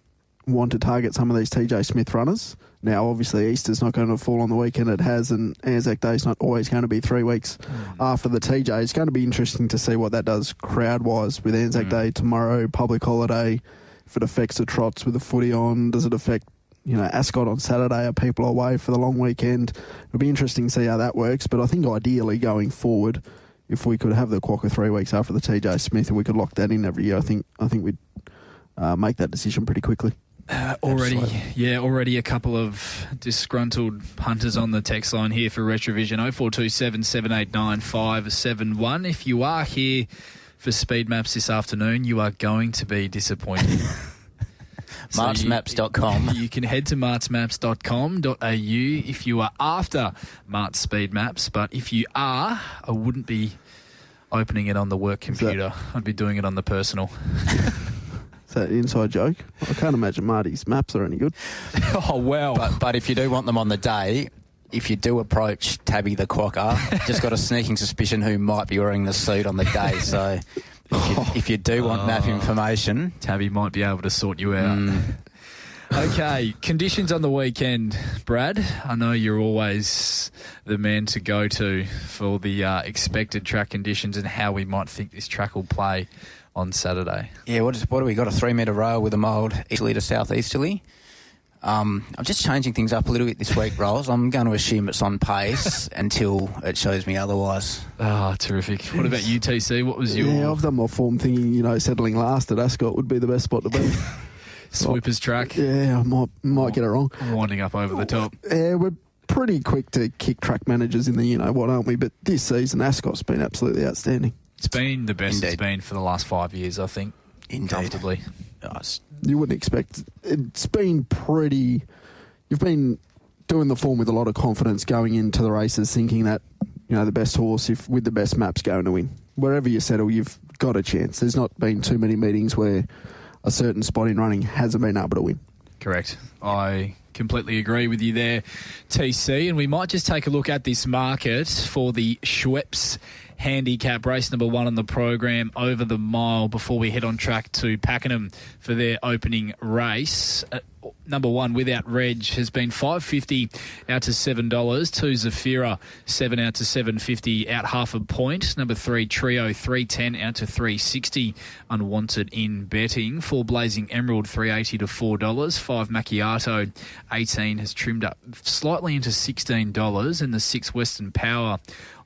Speaker 3: want to target some of these TJ Smith runners. Now, obviously, Easter's not going to fall on the weekend it has, and Anzac Day's not always going to be 3 weeks after the TJ. It's going to be interesting to see what that does crowd-wise with Anzac Day tomorrow, public holiday. If it affects the trots with the footy on, does it affect, Ascot on Saturday? Are people away for the long weekend? It'll be interesting to see how that works, but I think ideally going forward, if we could have the Quokka 3 weeks after the TJ Smith and we could lock that in every year, I think we'd make that decision pretty quickly. Already a couple of disgruntled punters on the text line here for Retrovision. 0427 789 571. If you are here for speed maps this afternoon, you are going to be disappointed.
Speaker 7: martsmaps.com.
Speaker 2: You can head to martsmaps.com.au if you are after Mart's speed maps, but if you are, I wouldn't be opening it on the work computer. I'd be doing it on the personal.
Speaker 3: Is that an inside joke? I can't imagine Marty's maps are any good.
Speaker 2: Oh, well.
Speaker 7: But if you do want them on the day, if you do approach Tabby the Quokka, just got a sneaking suspicion who might be wearing the suit on the day. So if you do want map information,
Speaker 2: Tabby might be able to sort you out. Okay, conditions on the weekend, Brad. I know you're always the man to go to for the expected track conditions and how we might think this track will play on Saturday.
Speaker 7: Yeah, what do we got? A 3 metre rail with a mild easterly to southeasterly. I'm just changing things up a little bit this week, Rolls. I'm going to assume it's on pace until it shows me otherwise.
Speaker 2: Oh, terrific. What about you, TC? What was your...
Speaker 3: Yeah, I've done my form thinking, settling last at Ascot would be the best spot to be.
Speaker 2: Sweepers track.
Speaker 3: Yeah, I might get it wrong.
Speaker 2: Winding up over the top.
Speaker 3: Yeah, we're pretty quick to kick track managers in the what, aren't we? But this season, Ascot's been absolutely outstanding.
Speaker 2: It's been the best it's been for the last 5 years, I think. Comfortably.
Speaker 7: Nice.
Speaker 3: You wouldn't expect... It's been pretty... You've been doing the form with a lot of confidence going into the races, thinking that, the best horse with the best map's going to win. Wherever you settle, you've got a chance. There's not been too many meetings where a certain spot in running hasn't been able to win.
Speaker 2: Correct. I completely agree with you there, TC. And we might just take a look at this market for the Schweppes handicap race number 1 on the program, Over the Mile, before we head on track to Pakenham for their opening race. Number 1, Without Reg, has been $5.50 out to $7. 2, Zafira, 7 out to $7.50, out half a point. Number 3, Trio, $3.10 out to $3.60, unwanted in betting. 4, Blazing Emerald, $3.80 to $4. 5, Macchiato, 18, has trimmed up slightly into $16. And the 6, Western Power,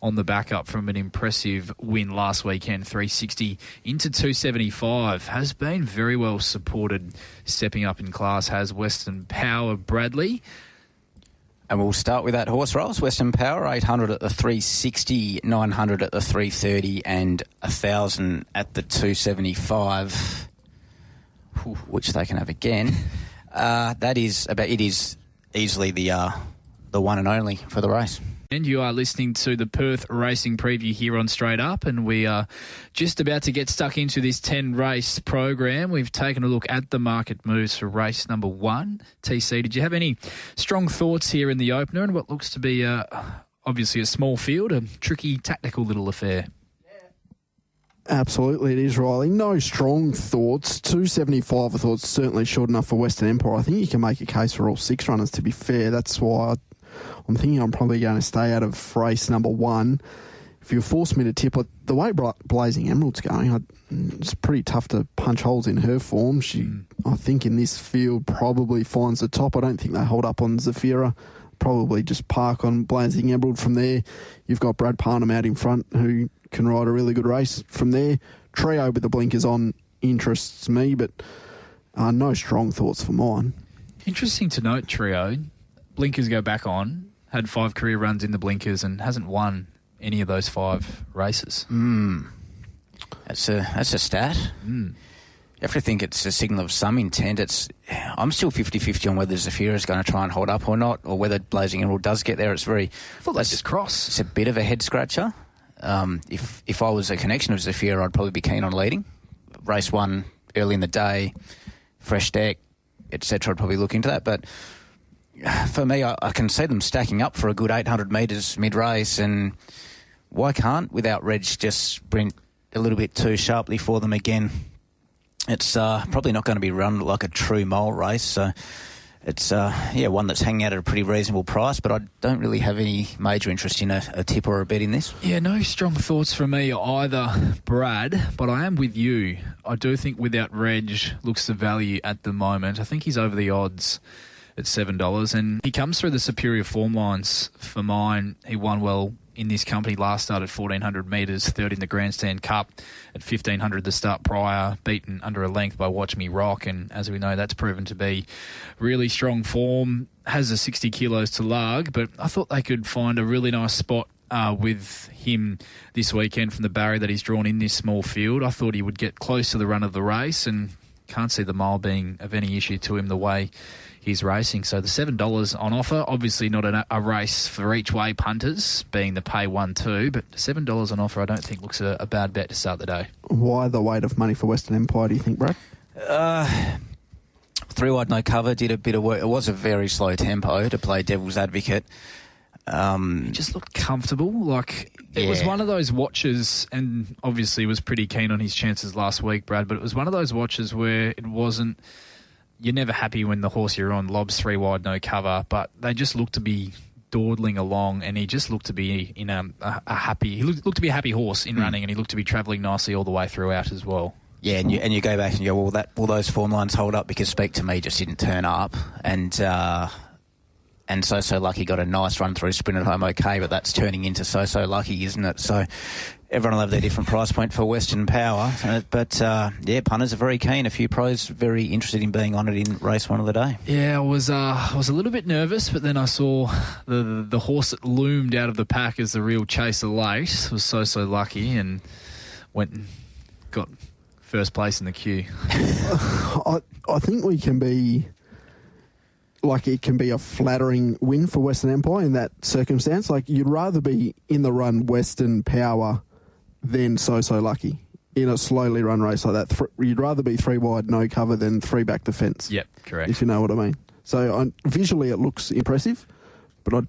Speaker 2: on the back up from an impressive win last weekend, $3.60 into $2.75. Has been very well supported, stepping up in class, has Western Power. Bradley.
Speaker 7: And we'll start with that horse, Rolls. Western Power, 800 at the 360, 900 at the 330, and 1,000 at the 275, which they can have again. It is easily the one and only for the race.
Speaker 2: And you are listening to the Perth Racing Preview here on Straight Up, and we are just about to get stuck into this 10-race program. We've taken a look at the market moves for race number 1. TC, did you have any strong thoughts here in the opener and what looks to be obviously a small field, a tricky tactical little affair?
Speaker 3: Absolutely, it is, Rylie. No strong thoughts. 275, I thought, certainly short enough for Western Empire. I think you can make a case for all 6 runners, to be fair. That's why I'm thinking I'm probably going to stay out of race number 1. If you force me to tip, the way Blazing Emerald's going, it's pretty tough to punch holes in her form. She, I think, in this field probably finds the top. I don't think they hold up on Zafira. Probably just park on Blazing Emerald from there. You've got Brad Parnham out in front who can ride a really good race from there. Trio with the blinkers on interests me, but no strong thoughts for mine. Interesting
Speaker 2: to note, Trio, blinkers go back on, had 5 career runs in the blinkers and hasn't won any of those 5 races.
Speaker 7: That's a stat. have to think it's a signal of some intent. I'm still 50-50 on whether Zafira is going to try and hold up or not, or whether Blazing Emerald does get there. I
Speaker 2: thought that's just cross.
Speaker 7: It's a bit of a head scratcher. If I was a connection of Zafira, I'd probably be keen on leading. Race 1 early in the day, fresh deck, etc. I'd probably look into that. But for me, I can see them stacking up for a good 800 metres mid-race, and why can't, without Reg, just sprint a little bit too sharply for them again? It's probably not going to be run like a true mole race, so it's one that's hanging out at a pretty reasonable price, but I don't really have any major interest in a tip or a bet in this.
Speaker 2: Yeah, no strong thoughts from me either, Brad, but I am with you. I do think without Reg looks the value at the moment. I think he's over the odds at $7, and he comes through the superior form lines for mine. He won well in this company last start at 1,400 metres, third in the Grandstand Cup at 1,500 the start prior, beaten under a length by Watch Me Rock, and as we know, that's proven to be really strong form. Has the 60 kilos to lug, but I thought they could find a really nice spot with him this weekend from the barrier that he's drawn in this small field. I thought he would get close to the run of the race, and can't see the mile being of any issue to him the way he's racing. So the $7 on offer, obviously not a race for each way punters, being the pay 1-2, but $7 on offer I don't think looks a bad bet to start the day.
Speaker 3: Why the weight of money for Western Empire, do you think, Brad?
Speaker 7: 3 wide no cover, did a bit of work. It was a very slow tempo to play devil's advocate.
Speaker 2: He just looked comfortable. It was one of those watches, and obviously was pretty keen on his chances last week, Brad, but it was one of those watches where it wasn't, you're never happy when the horse you're on lobs 3 wide no cover, but they just looked to be dawdling along, and he just looked to be in a happy, he looked to be a happy horse in running, and he looked to be travelling nicely all the way throughout as well.
Speaker 7: Yeah, and you go back and you go, well, will those form lines hold up? Because Speak to Me just didn't turn up, and So Lucky got a nice run through, sprint at home okay, but that's turning into So Lucky, isn't it? So everyone will have their different price point for Western Power. But punters are very keen. A few pros very interested in being on it in race 1 of the day.
Speaker 2: Yeah, I was a little bit nervous, but then I saw the horse that loomed out of the pack as the real chaser late was So Lucky, and went and got first place in the queue.
Speaker 3: I think we can be... it can be a flattering win for Western Empire in that circumstance. You'd rather be in the run Western Power than So Lucky in a slowly run race like that. You'd rather be 3 wide no cover than 3 back the fence.
Speaker 2: Yep, correct.
Speaker 3: If you know what I mean. So visually it looks impressive, but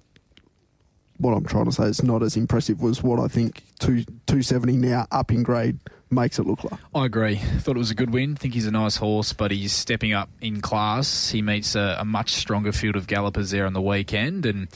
Speaker 3: what I'm trying to say is not as impressive was what I think 270 now up in grade makes it look like.
Speaker 2: I agree. Thought it was a good win. Think he's a nice horse, but he's stepping up in class. He meets a much stronger field of gallopers there on the weekend, and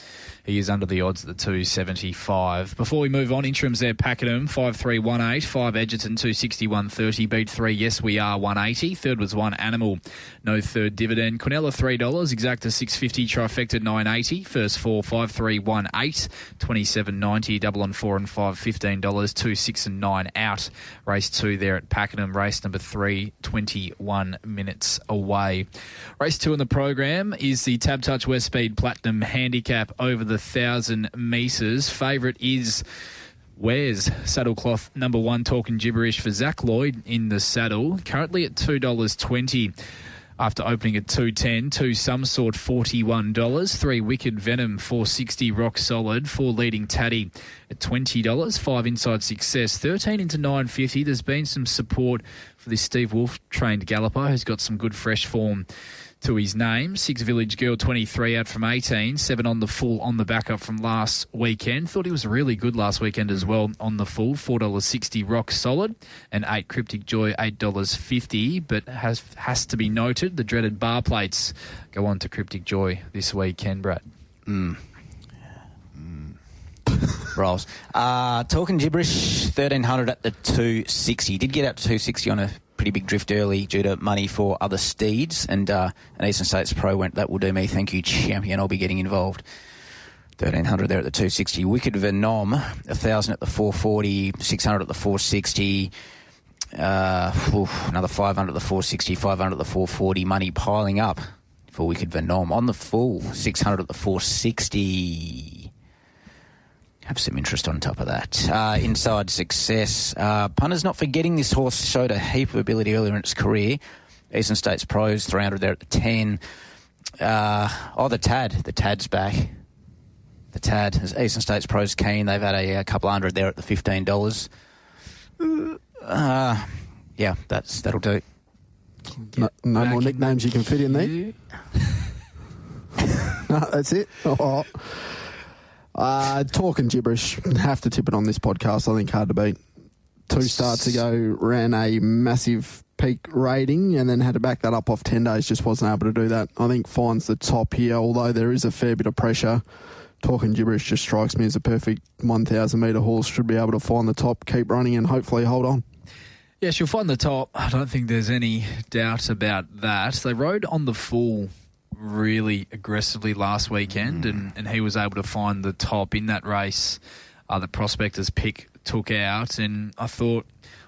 Speaker 2: he is under the odds at the 275. Before we move on, interims there, Pakenham, 5-3-1-8, 5 Edgerton, 260-130, beat 3, Yes We Are, 180. Third was 1 Animal, no third dividend. Quinella, $3, Exacta, 650, Trifecta, 980. First 4, 5-3-1-8, 27.90, double on 4 and 5, $15, 2, 6 and 9 out. Race 2 there at Pakenham, race number 3, 21 minutes away. Race 2 in the program is the Tab Touch West Speed Platinum Handicap over the 1,000 metres. Favourite is Wares, saddlecloth number 1, Talking Gibberish for Zach Lloyd in the saddle. Currently at $2.20. After opening at $2.10, 2 Some Sort $41, 3 Wicked Venom $4.60, Rock Solid, 4 Leading Taddy at $20, 5 Inside Success, 13 into $9.50. There's been some support for this Steve Wolf trained galloper who's got some good fresh form to his name. 6 Village Girl, 23 out from 18, 7 on the full on the backup from last weekend. Thought he was really good last weekend as well on the full, $4.60 Rock Solid, and 8 Cryptic Joy, $8.50. But has to be noted, the dreaded bar plates go on to Cryptic Joy this weekend, Brad.
Speaker 7: Rolls. Talking Gibberish, 1,300 at the 260. Did get out to 260 on a pretty big drift early due to money for other steeds, and an Eastern States Pro went, that will do me, thank you, champion, I'll be getting involved. 1,300 there at the 260. Wicked Venom, 1,000 at the 440, 600 at the 460, another 500 at the 460, 500 at the 440, money piling up for Wicked Venom. On the full, 600 at the 460. Have some interest on top of that. Inside Success. Punters not forgetting this horse showed a heap of ability earlier in its career. Eastern States Pros, 300 there at the 10. The Tad. The Tad's back. The Tad. Eastern States Pros keen. They've had a couple hundred there at the $15. That'll do.
Speaker 3: No more nicknames you can fit in there? No, that's it. Oh. Talking gibberish. Have to tip it on this podcast. I think hard to beat. 2 starts ago, ran a massive peak rating and then had to back that up off 10 days. Just wasn't able to do that. I think finds the top here, although there is a fair bit of pressure. Talking gibberish just strikes me as a perfect 1,000 metre horse. Should be able to find the top, keep running and hopefully hold on.
Speaker 2: Yeah, she'll find the top. I don't think there's any doubt about that. They rode on the full really aggressively last weekend and he was able to find the top in that race. The Prospectors pick took out, and I thought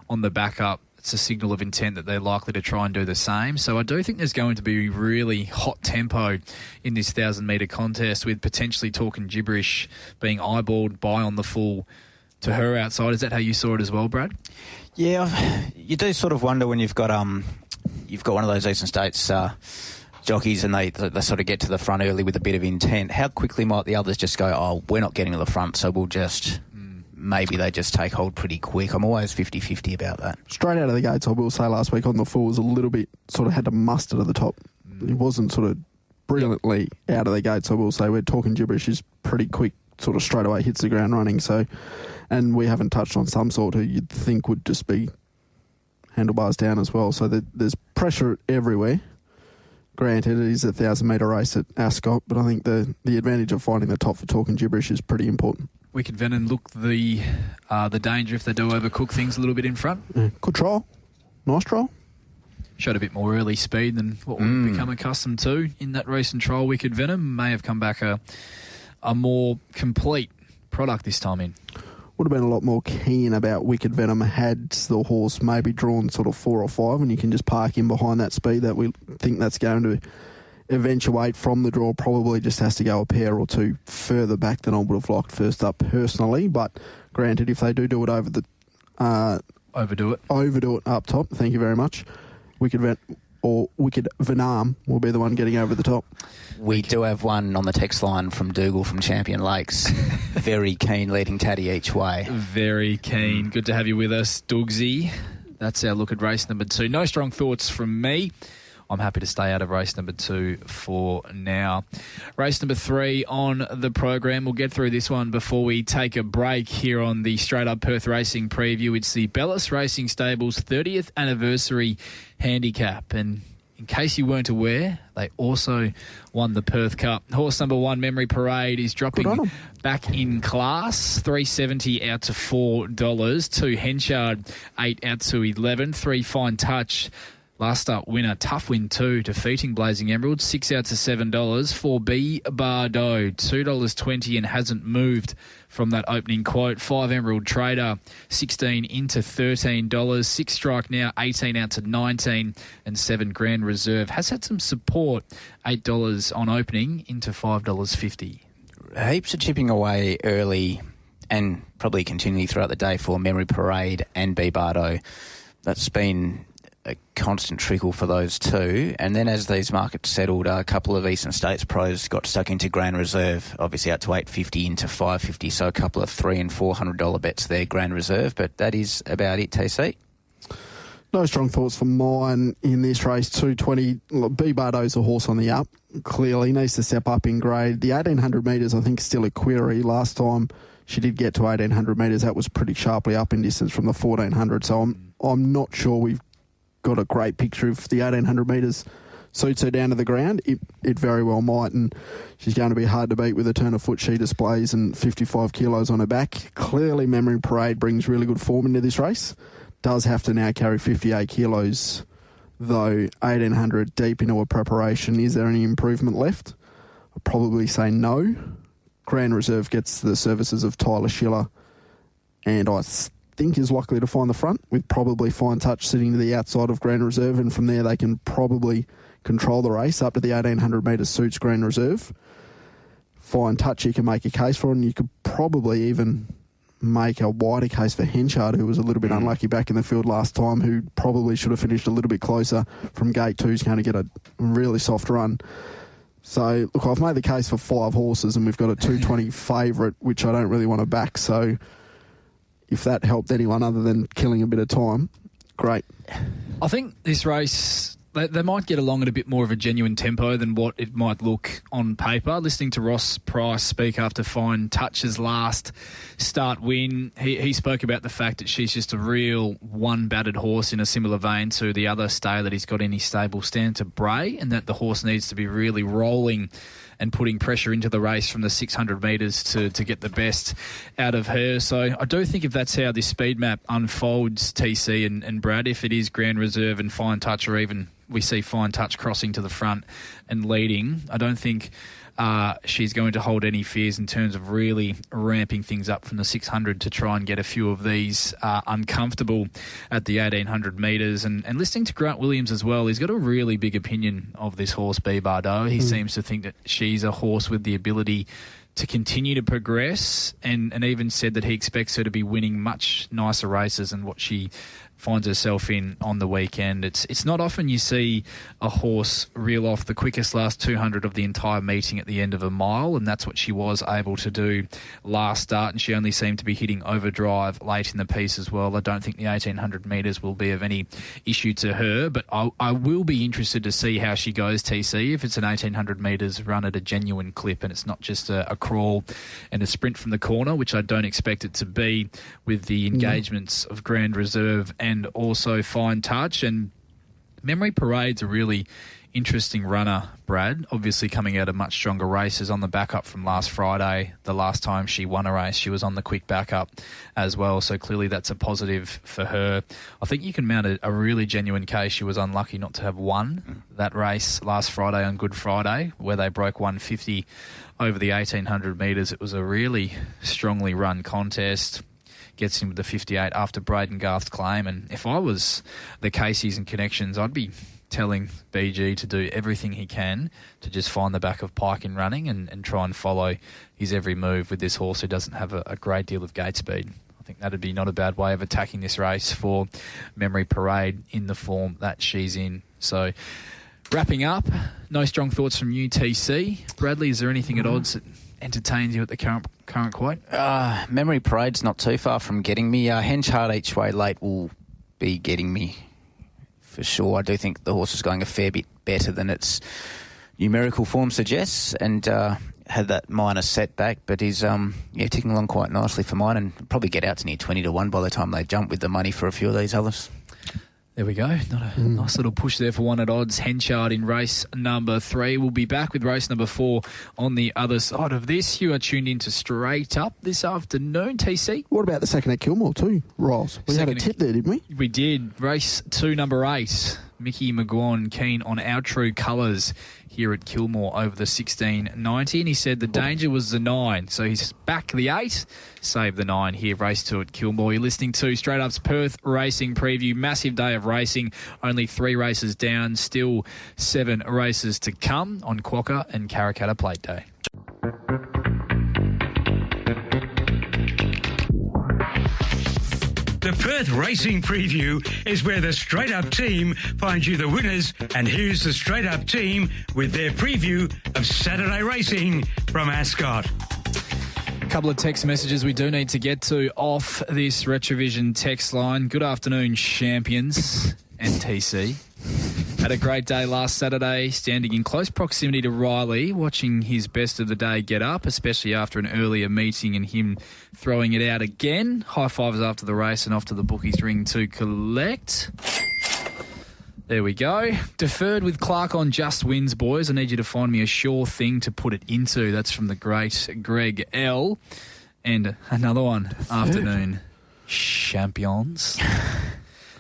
Speaker 2: on the backup it's a signal of intent that they're likely to try and do the same. So I do think there's going to be really hot tempo in this 1,000-metre contest, with potentially Talking Gibberish being eyeballed by on the full to her outside. Is that how you saw it as well, Brad?
Speaker 7: Yeah, you do sort of wonder when you've got one of those Eastern States jockeys and they sort of get to the front early with a bit of intent. How quickly might the others just go, oh, we're not getting to the front, so we'll just... Maybe they just take hold pretty quick. I'm always 50-50 about that.
Speaker 3: Straight out of the gates, I will say last week on the full was a little bit, sort of had to muster to the top. It wasn't sort of brilliantly out of the gates, I will say. We're Talking Gibberish is pretty quick, sort of straight away hits the ground running. So, and we haven't touched on Some Sort, who you'd think would just be handlebars down as well. So there's pressure everywhere. Granted, it is a 1,000-metre race at Ascot, but I think the advantage of finding the top for Talking Gibberish is pretty important.
Speaker 2: Wicked Venom look the danger if they do overcook things a little bit in front.
Speaker 3: Yeah, good trial. Nice trial.
Speaker 2: Showed a bit more early speed than what we've become accustomed to in that recent trial. Wicked Venom may have come back a more complete product this time in.
Speaker 3: Would have been a lot more keen about Wicked Venom had the horse maybe drawn sort of 4 or 5, and you can just park in behind that speed that we think that's going to eventuate from the draw. Probably just has to go a pair or two further back than I would have liked first up personally. But granted, if they do it over the overdo it up top, thank you very much. Wicked Venom will be the one getting over the top.
Speaker 7: We do have one on the text line from Dougal from Champion Lakes. Very keen, leading Taddy each way.
Speaker 2: Very keen. Good to have you with us, Dougsy. That's our look at race number 2. No strong thoughts from me. I'm happy to stay out of race number 2 for now. Race number 3 on the program. We'll get through this one before we take a break here on the Straight Up Perth Racing preview. It's the Bellis Racing Stables 30th anniversary handicap. And in case you weren't aware, they also won the Perth Cup. Horse number 1, Memory Parade, is dropping back in class. $3.70 out to $4. 2 Henchard, 8 out to 11. 3 Fine Touch, last start winner, tough win too, defeating Blazing Emerald, 6 out to $7. 4 B Bardo, $2.20 and hasn't moved from that opening quote. 5 Emerald Trader, 16 into $13. 6 Strike Now, 18 out to 19. And 7 Grand Reserve has had some support, $8 on opening into $5.50.
Speaker 7: Heaps of chipping away early and probably continually throughout the day for Memory Parade and B Bardo. That's been a constant trickle for those two. And then as these markets settled, a couple of Eastern States pros got stuck into Grand Reserve, obviously out to $8.50 into $5.50, so a couple of $300 and $400 bets there, Grand Reserve. But that is about it, TC.
Speaker 3: No strong thoughts for mine in this race. 220. B Bardo's a horse on the up. Clearly needs to step up in grade. The 1,800 metres, I think, is still a query. Last time she did get to 1,800 metres, that was pretty sharply up in distance from the 1,400. So I'm not sure we've got a great picture of the 1,800 metres suits her down to the ground. It very well might, and she's going to be hard to beat with the turn of foot she displays and 55 kilos on her back. Clearly, Memory Parade brings really good form into this race. Does have to now carry 58 kilos, though. 1,800 deep into a preparation. Is there any improvement left? I'd probably say no. Grand Reserve gets the services of Tyler Schiller, and I think is likely to find the front, with probably Fine Touch sitting to the outside of Grand Reserve, and from there they can probably control the race up to the 1,800 metres suits Grand Reserve. Fine Touch you can make a case for, and you could probably even make a wider case for Henchard, who was a little bit unlucky back in the field last time, who probably should have finished a little bit closer from gate 2. He's going to get a really soft run. So, look, I've made the case for 5 horses, and we've got a 220 favourite, which I don't really want to back. So, if that helped anyone other than killing a bit of time, great.
Speaker 2: I think this race, they might get along at a bit more of a genuine tempo than what it might look on paper. Listening to Ross Price speak after Fine Touch's last start win, he spoke about the fact that she's just a real one-battered horse in a similar vein to the other stay that he's got in his stable, Stand to Bray, and that the horse needs to be really rolling and putting pressure into the race from the 600 metres to get the best out of her. So I do think if that's how this speed map unfolds, TC and Brad, if it is Grand Reserve and Fine Touch, or even we see Fine Touch crossing to the front and leading, I don't think she's going to hold any fears in terms of really ramping things up from the 600 to try and get a few of these uncomfortable at the 1800 metres. And listening to Grant Williams as well, he's got a really big opinion of this horse, B. Bardot. He seems to think that she's a horse with the ability to continue to progress, and even said that he expects her to be winning much nicer races than what she finds herself in on the weekend. It's not often you see a horse reel off the quickest last 200 of the entire meeting at the end of a mile, and that's what she was able to do last start, and she only seemed to be hitting overdrive late in the piece as well. I don't think the 1800 metres will be of any issue to her, but I will be interested to see how she goes, TC, if it's an 1800 metres run at a genuine clip and it's not just a crawl and a sprint from the corner, which I don't expect it to be with the engagements of Grand Reserve and also Fine Touch. And Memory Parade's a really interesting runner, Brad, obviously coming out of much stronger races on the backup from last Friday. The last time she won a race, she was on the quick backup as well, so clearly that's a positive for her. I think you can mount a really genuine case. She was unlucky not to have won that race last Friday on Good Friday, where they broke 150 over the 1800 metres. It was a really strongly run contest. Gets him with the 58 after Braden Garth's claim. And if I was the Caseys and Connections, I'd be telling BG to do everything he can to just find the back of Pike in running and try and follow his every move with this horse who doesn't have a great deal of gate speed. I think that'd be not a bad way of attacking this race for Memory Parade in the form that she's in. So, wrapping up, no strong thoughts from you, TC. Bradley, is there anything at odds that entertains you at the current quote?
Speaker 7: Memory Parade's not too far from getting me. Henchard each way late will be getting me for sure. I do think the horse is going a fair bit better than its numerical form suggests, and had that minor setback, but is ticking along quite nicely for mine, and probably get out to near 20-1 by the time they jump with the money for a few of these others.
Speaker 2: There we go. Not a nice little push there for one at odds. Henchard in race number 3. We'll be back with race number 4 on the other side of this. You are tuned into Straight Up this afternoon, TC.
Speaker 3: What about the second at Kilmore too, Ross? We had a tip there, didn't we?
Speaker 2: We did. Race 2, number 8. Mick McGuane keen on Our True Colours here at Kilmore over the 1690, and he said the danger was the 9, so he's back the 8, save the 9 here, race 2 at Kilmore. You're listening to Straight Up's Perth Racing Preview. Massive day of racing, only 3 races down, still 7 races to come on Quokka and Karrakatta Plate Day.
Speaker 1: The Perth Racing Preview is where the Straight Up team finds you the winners, and here's the Straight Up team with their preview of Saturday racing from Ascot.
Speaker 2: A couple of text messages we do need to get to off this Retrovision text line. Good afternoon, champions and TC. Had a great day last Saturday, standing in close proximity to Rylie, watching his best of the day get up, especially after an earlier meeting and him throwing it out again. High fives after the race and off to the bookies ring to collect. There we go. Deferred with Clark on Just Wins, boys. I need you to find me a sure thing to put it into. That's from the great Greg L. And another one. Afternoon, champions.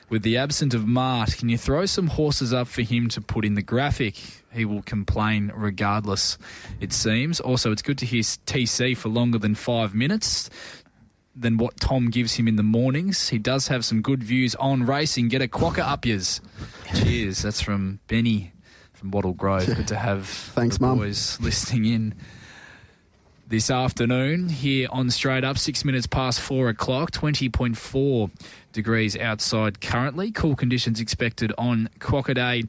Speaker 2: With the absence of Mart, can you throw some horses up for him to put in the graphic? He will complain regardless, it seems. Also, it's good to hear TC for longer than 5 minutes than what Tom gives him in the mornings. He does have some good views on racing. Get a Quokka up yours. Cheers. That's from Benny from Wattle Grove. Good to have
Speaker 3: Thanks,
Speaker 2: the
Speaker 3: Mum.
Speaker 2: boys listening in this afternoon here on Straight Up, 6 minutes past 4 o'clock, 20.4 degrees outside currently. Cool conditions expected on Quokka Day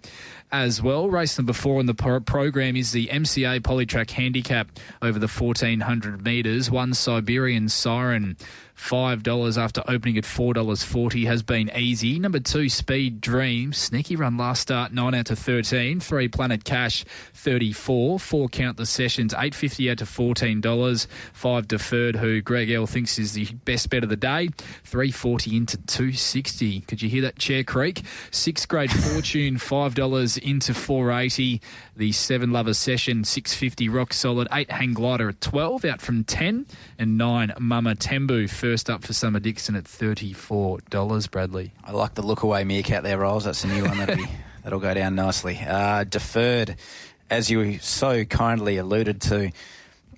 Speaker 2: as well. Race number 4 on the program is the MCA Polytrack Handicap over the 1,400 metres. One Siberian Siren, $5 after opening at $4.40, has been easy. Number 2, Speed Dream, sneaky run last start, 9 out to 13. 3, Planet Cash, 34. 4, Count the Sessions, $8.50 out to $14. 5, Deferred, who Greg L thinks is the best bet of the day, $3.40 into $2.60. Could you hear that chair creak? 6, Great Fortune, $5 into $4.80. The 7, Lover Session, $6.50, rock solid. 8, Hang Glider at $12, out from $10. And 9, Mama Tembu, first up for Summer Dixon at $34, Bradley.
Speaker 7: I like the look away meerkat there, Rolls. That's a new one that'll go down nicely. Deferred, as you so kindly alluded to,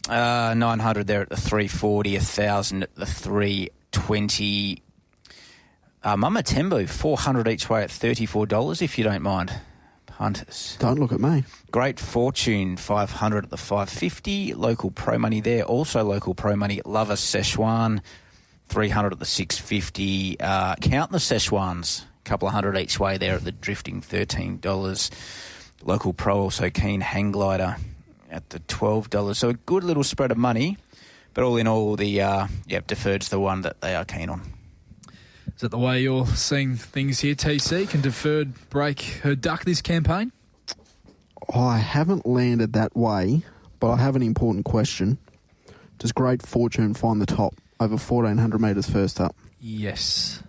Speaker 7: 900 there at the 340, 1,000 at the 320. Mama Tembu, 400 each way at $34, if you don't mind. Punters.
Speaker 3: Don't look at me.
Speaker 7: Great Fortune, 500 at the 550. Local pro money there. Also local pro money. Lover Szechuan, 300 at the 650. Count the Szechuans, a couple of hundred each way there at the drifting $13. Local pro also keen. Hang Glider at the $12. So a good little spread of money. But all in all, the Deferred's the one that they are keen on.
Speaker 2: Is that the way you're seeing things here, TC? Can Deferred break her duck this campaign?
Speaker 3: I haven't landed that way, but I have an important question. Does Great Fortune find the top over 1,400 metres first up?
Speaker 2: Yes,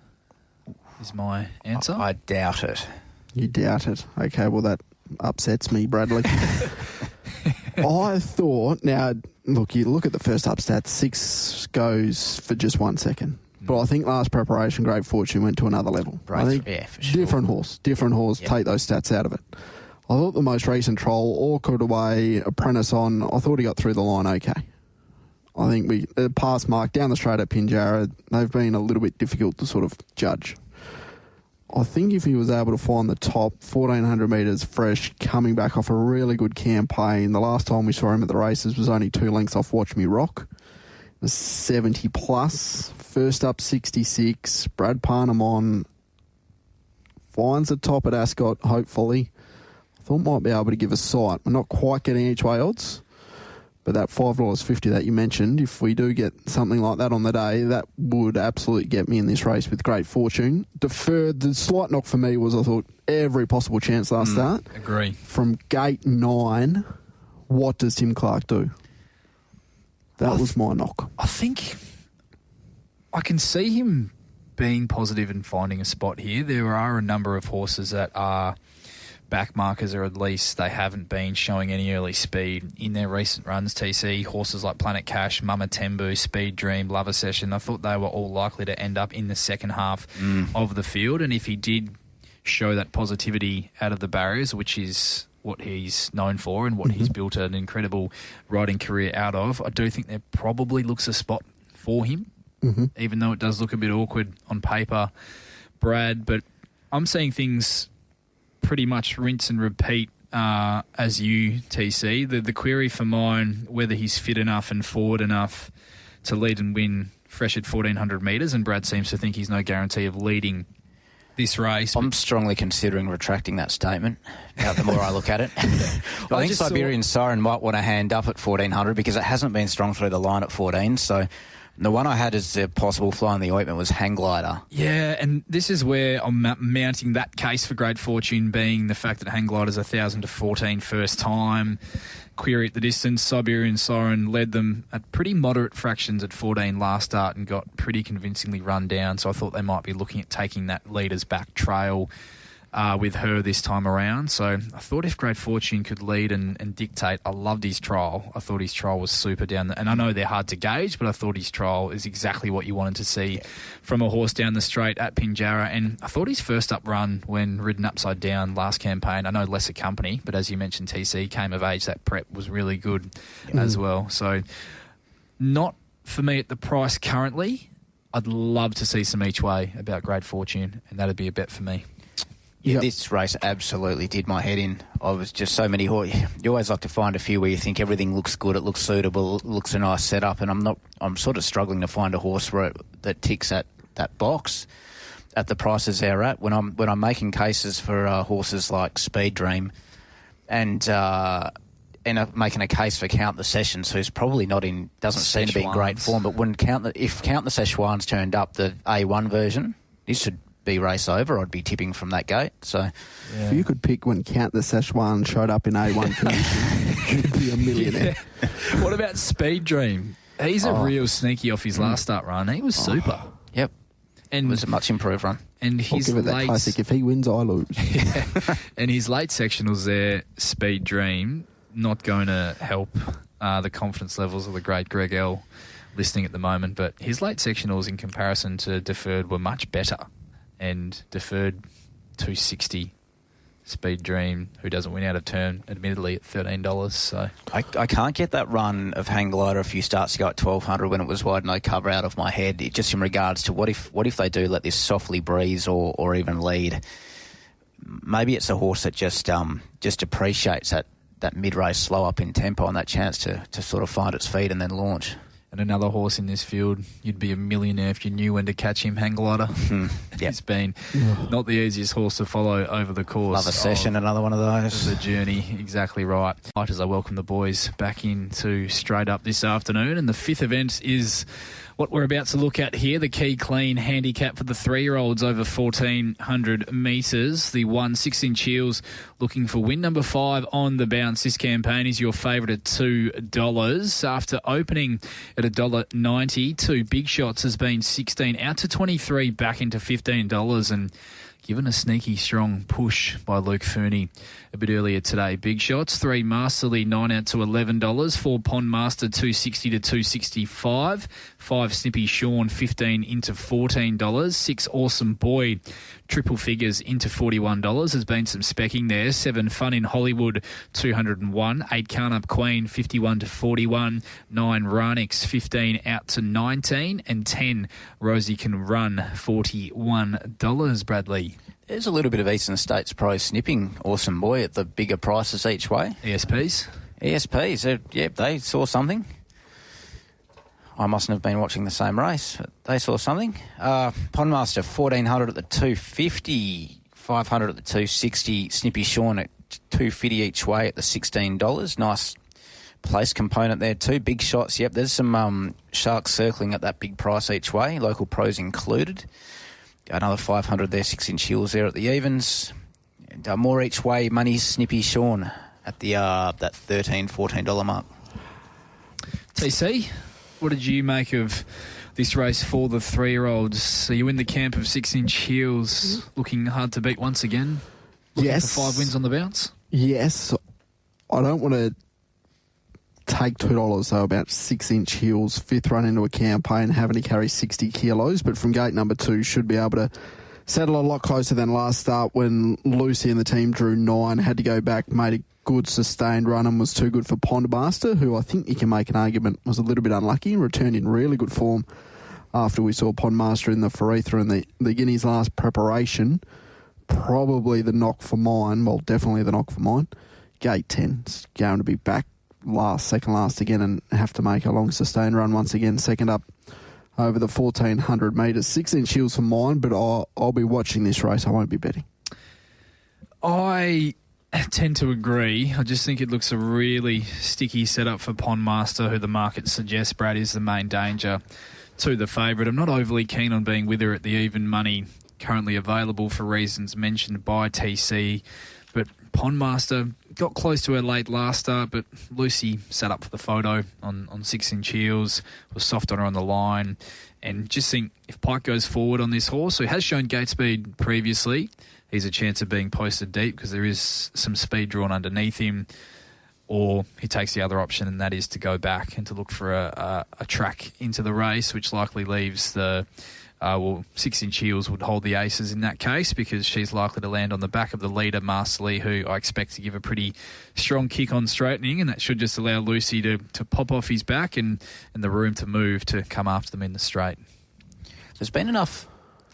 Speaker 2: is my answer.
Speaker 7: I doubt it.
Speaker 3: You doubt it? Okay, well, that upsets me, Bradley. I thought, now, look, you look at the first up stats, 6 goes for just 1 second. But I think last preparation, Great Fortune went to another level.
Speaker 7: Right,
Speaker 3: I think
Speaker 7: for sure.
Speaker 3: different horse,
Speaker 7: Yep.
Speaker 3: take those stats out of it. I thought the most recent trial, Awkward away, Apprentice on, I thought he got through the line okay. I think pass mark down the straight at Pinjarra, they've been a little bit difficult to sort of judge. I think if he was able to find the top 1,400 metres fresh, coming back off a really good campaign, the last time we saw him at the races was only 2 lengths off Watch Me Rock. It was 70 plus, first up 66, Brad Parnamon finds the top at Ascot, hopefully. I thought might be able to give a sight. We're not quite getting each way odds, but that $5.50 that you mentioned, if we do get something like that on the day, that would absolutely get me in this race with Great Fortune. Deferred, the slight knock for me was I thought every possible chance last start.
Speaker 2: Agree.
Speaker 3: From gate 9, what does Tim Clark do? That was my knock.
Speaker 2: I think I can see him being positive and finding a spot here. There are a number of horses that are backmarkers, or at least they haven't been showing any early speed in their recent runs, TC. Horses like Planet Cash, Mama Tembu, Speed Dream, Lover Session, I thought they were all likely to end up in the second half of the field. And if he did show that positivity out of the barriers, which is what he's known for and what he's built an incredible riding career out of, I do think there probably looks a spot for him, even though it does look a bit awkward on paper, Brad. But I'm seeing things pretty much rinse and repeat as you, TC. The query for mine, whether he's fit enough and forward enough to lead and win fresh at 1,400 metres, and Brad seems to think he's no guarantee of leading this race.
Speaker 7: I'm strongly considering retracting that statement the more I look at it. I think Siberian Siren might want to hand up at 1,400 because it hasn't been strong through the line at 14. So the one I had as a possible fly in the ointment was Hang Glider. Yeah,
Speaker 2: and this is where I'm mounting that case for Great Fortune, being the fact that Hang Glider's 1,000 to 14 first time. Query at the distance. Siberian Siren led them at pretty moderate fractions at 14 last start and got pretty convincingly run down. So I thought they might be looking at taking that leader's back trail with her this time around. So I thought if Great Fortune could lead and dictate, I loved his trial. I thought his trial was super down and I know they're hard to gauge, but I thought his trial is exactly what you wanted to see from a horse down the straight at Pinjarra. And I thought his first up run when ridden upside down last campaign, I know lesser company, but as you mentioned, TC, came of age, that prep was really good as well. So not for me at the price currently. I'd love to see some each way about Great Fortune, and that'd be a bet for me.
Speaker 3: Yep.
Speaker 7: This race absolutely did my head in. I was just so many horses. You always like to find a few where you think everything looks good, it looks suitable, it looks a nice setup, and I'm sort of struggling to find a horse that ticks that box at the prices they're at. When I'm making cases for horses like Speed Dream and making a case for Count the Sessions, who's probably doesn't seem to be in great form, but if Count the Szechuan's turned up, the A1 version, this should be race over. I'd be tipping from that gate. So
Speaker 3: if you could pick when Count the Szechuan showed up in A1 condition, you'd be a millionaire.
Speaker 2: Yeah. What about Speed Dream? He's a real sneaky off his last start run. He was super.
Speaker 7: Yep. And it was a much improved run.
Speaker 2: And
Speaker 3: I'll give it that classic, if he wins, I lose.
Speaker 2: Yeah. And his late sectionals there, Speed Dream, not going to help the confidence levels of the great Greg L listening at the moment, but his late sectionals in comparison to Deferred were much better. And Deferred 260, Speed Dream, who doesn't win out of turn, admittedly at $13. So
Speaker 7: I can't get that run of Hang Glider a few starts ago at 1200 when it was wide no cover out of my head. Just in regards to what if they do let this softly breeze or even lead? Maybe it's a horse that just appreciates that mid-race slow up in tempo and that chance to sort of find its feet and then launch.
Speaker 2: And another horse in this field, you'd be a millionaire if you knew when to catch him, Hang Glider.
Speaker 7: Yep.
Speaker 2: He's been not the easiest horse to follow over the course.
Speaker 7: Love a session, another one of those.
Speaker 2: The journey, exactly right. Right, as I welcome the boys back into Straight Up this afternoon. And the fifth event is what we're about to look at here, the Key Clean handicap for the 3-year-olds over 1,400 metres. The 6-inch heels looking for win number 5 on the bounce. This campaign is your favourite at $2. After opening at $1.90, 2 Big Shots has been 16 out to 23, back into $15, and given a sneaky strong push by Luke Fernie a bit earlier today. Big Shots, 3 Masterly, 9 out to $11, 4 Pond Master, 260 to 265, 5 Snippy Sean, 15 into $14, 6 Awesome Boy, triple figures into $41. There's been some specking there. 7 Fun in Hollywood, 201, 8 Can't Up Queen, 51 to 41, 9 Ranix, 15 out to 19, and 10 Rosie Can Run, $41. Bradley.
Speaker 7: There's a little bit of Eastern States Pro snipping Awesome Boy at the bigger prices each way.
Speaker 2: ESPs,
Speaker 7: they saw something. I mustn't have been watching the same race, but they saw something. Pondmaster, 1,400 at the 250, 500 at the 260, Snippy Sean at 250 each way at the $16. Nice place component there too. Big Shots, yep, there's some sharks circling at that big price each way, local pros included. Another 500 there, 6-inch heels there at the evens. And more each way, money Snippy Sean at the that $13, $14 mark.
Speaker 2: TC, what did you make of this race for the 3-year-olds? Are you in the camp of 6-inch heels, looking hard to beat once again? Looking for 5 wins on the bounce?
Speaker 3: Yes. I don't want to take $2, so about 6-inch heels, 5th run into a campaign, having to carry 60 kilos, but from gate number 2 should be able to settle a lot closer than last start when Lucy and the team drew 9, had to go back, made a good sustained run and was too good for Pondmaster, who I think you can make an argument was a little bit unlucky and returned in really good form after we saw Pondmaster in the Faritha and the Guineas last preparation. Probably the knock for mine, well, definitely the knock for mine. Gate 10 is going to be back second last again and have to make a long sustained run once again, second up over the 1,400 metres. 6-inch heels for mine, but I'll be watching this race. I won't be betting.
Speaker 2: I tend to agree. I just think it looks a really sticky setup for Pondmaster, who the market suggests, Brad, is the main danger to the favourite. I'm not overly keen on being with her at the even money currently available for reasons mentioned by TC, but Pondmaster got close to her late last start, but Lucy sat up for the photo on 6-inch heels, was soft on her on the line, and just think if Pike goes forward on this horse, who has shown gate speed previously, he's a chance of being posted deep because there is some speed drawn underneath him, or he takes the other option, and that is to go back and to look for a track into the race, which likely leaves the 6-inch heels would hold the aces in that case, because she's likely to land on the back of the leader, Masterly, who I expect to give a pretty strong kick on straightening, and that should just allow Lucy to pop off his back and the room to move to come after them in the straight.
Speaker 7: There's been enough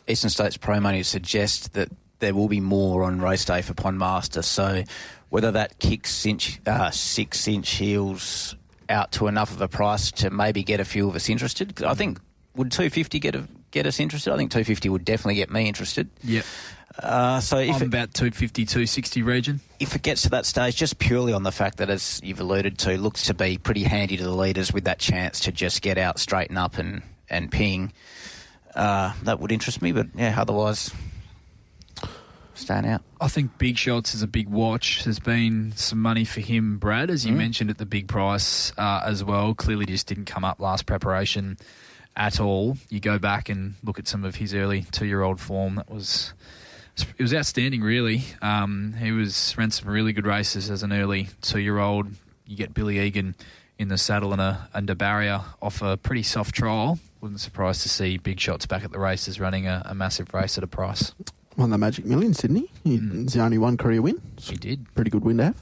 Speaker 7: Eastern States Pro money to suggest that there will be more on race day for Pondmaster. So whether that kicks 6-inch heels out to enough of a price to maybe get a few of us interested. I think, would 250 get us interested? I think 250 would definitely get me interested.
Speaker 2: Yep.
Speaker 7: So if
Speaker 2: I'm about 250, 260 region. If
Speaker 7: it gets to that stage, just purely on the fact that, as you've alluded to, looks to be pretty handy to the leaders with that chance to just get out, straighten up and ping, that would interest me. But, yeah, otherwise, staying out.
Speaker 2: I think Big Shots is a big watch. There's been some money for him, Brad, as you mentioned, at the big price as well. Clearly just didn't come up last preparation at all. You go back and look at some of his early 2-year-old form. It was outstanding, really. He ran some really good races as an early 2-year-old. You get Billy Egan in the saddle and a barrier off a pretty soft trial. Wasn't surprised to see Big Shots back at the races running a massive race at a price.
Speaker 3: Won the Magic Millions, didn't he? It's the only one career win.
Speaker 2: He did.
Speaker 3: Pretty good win to have.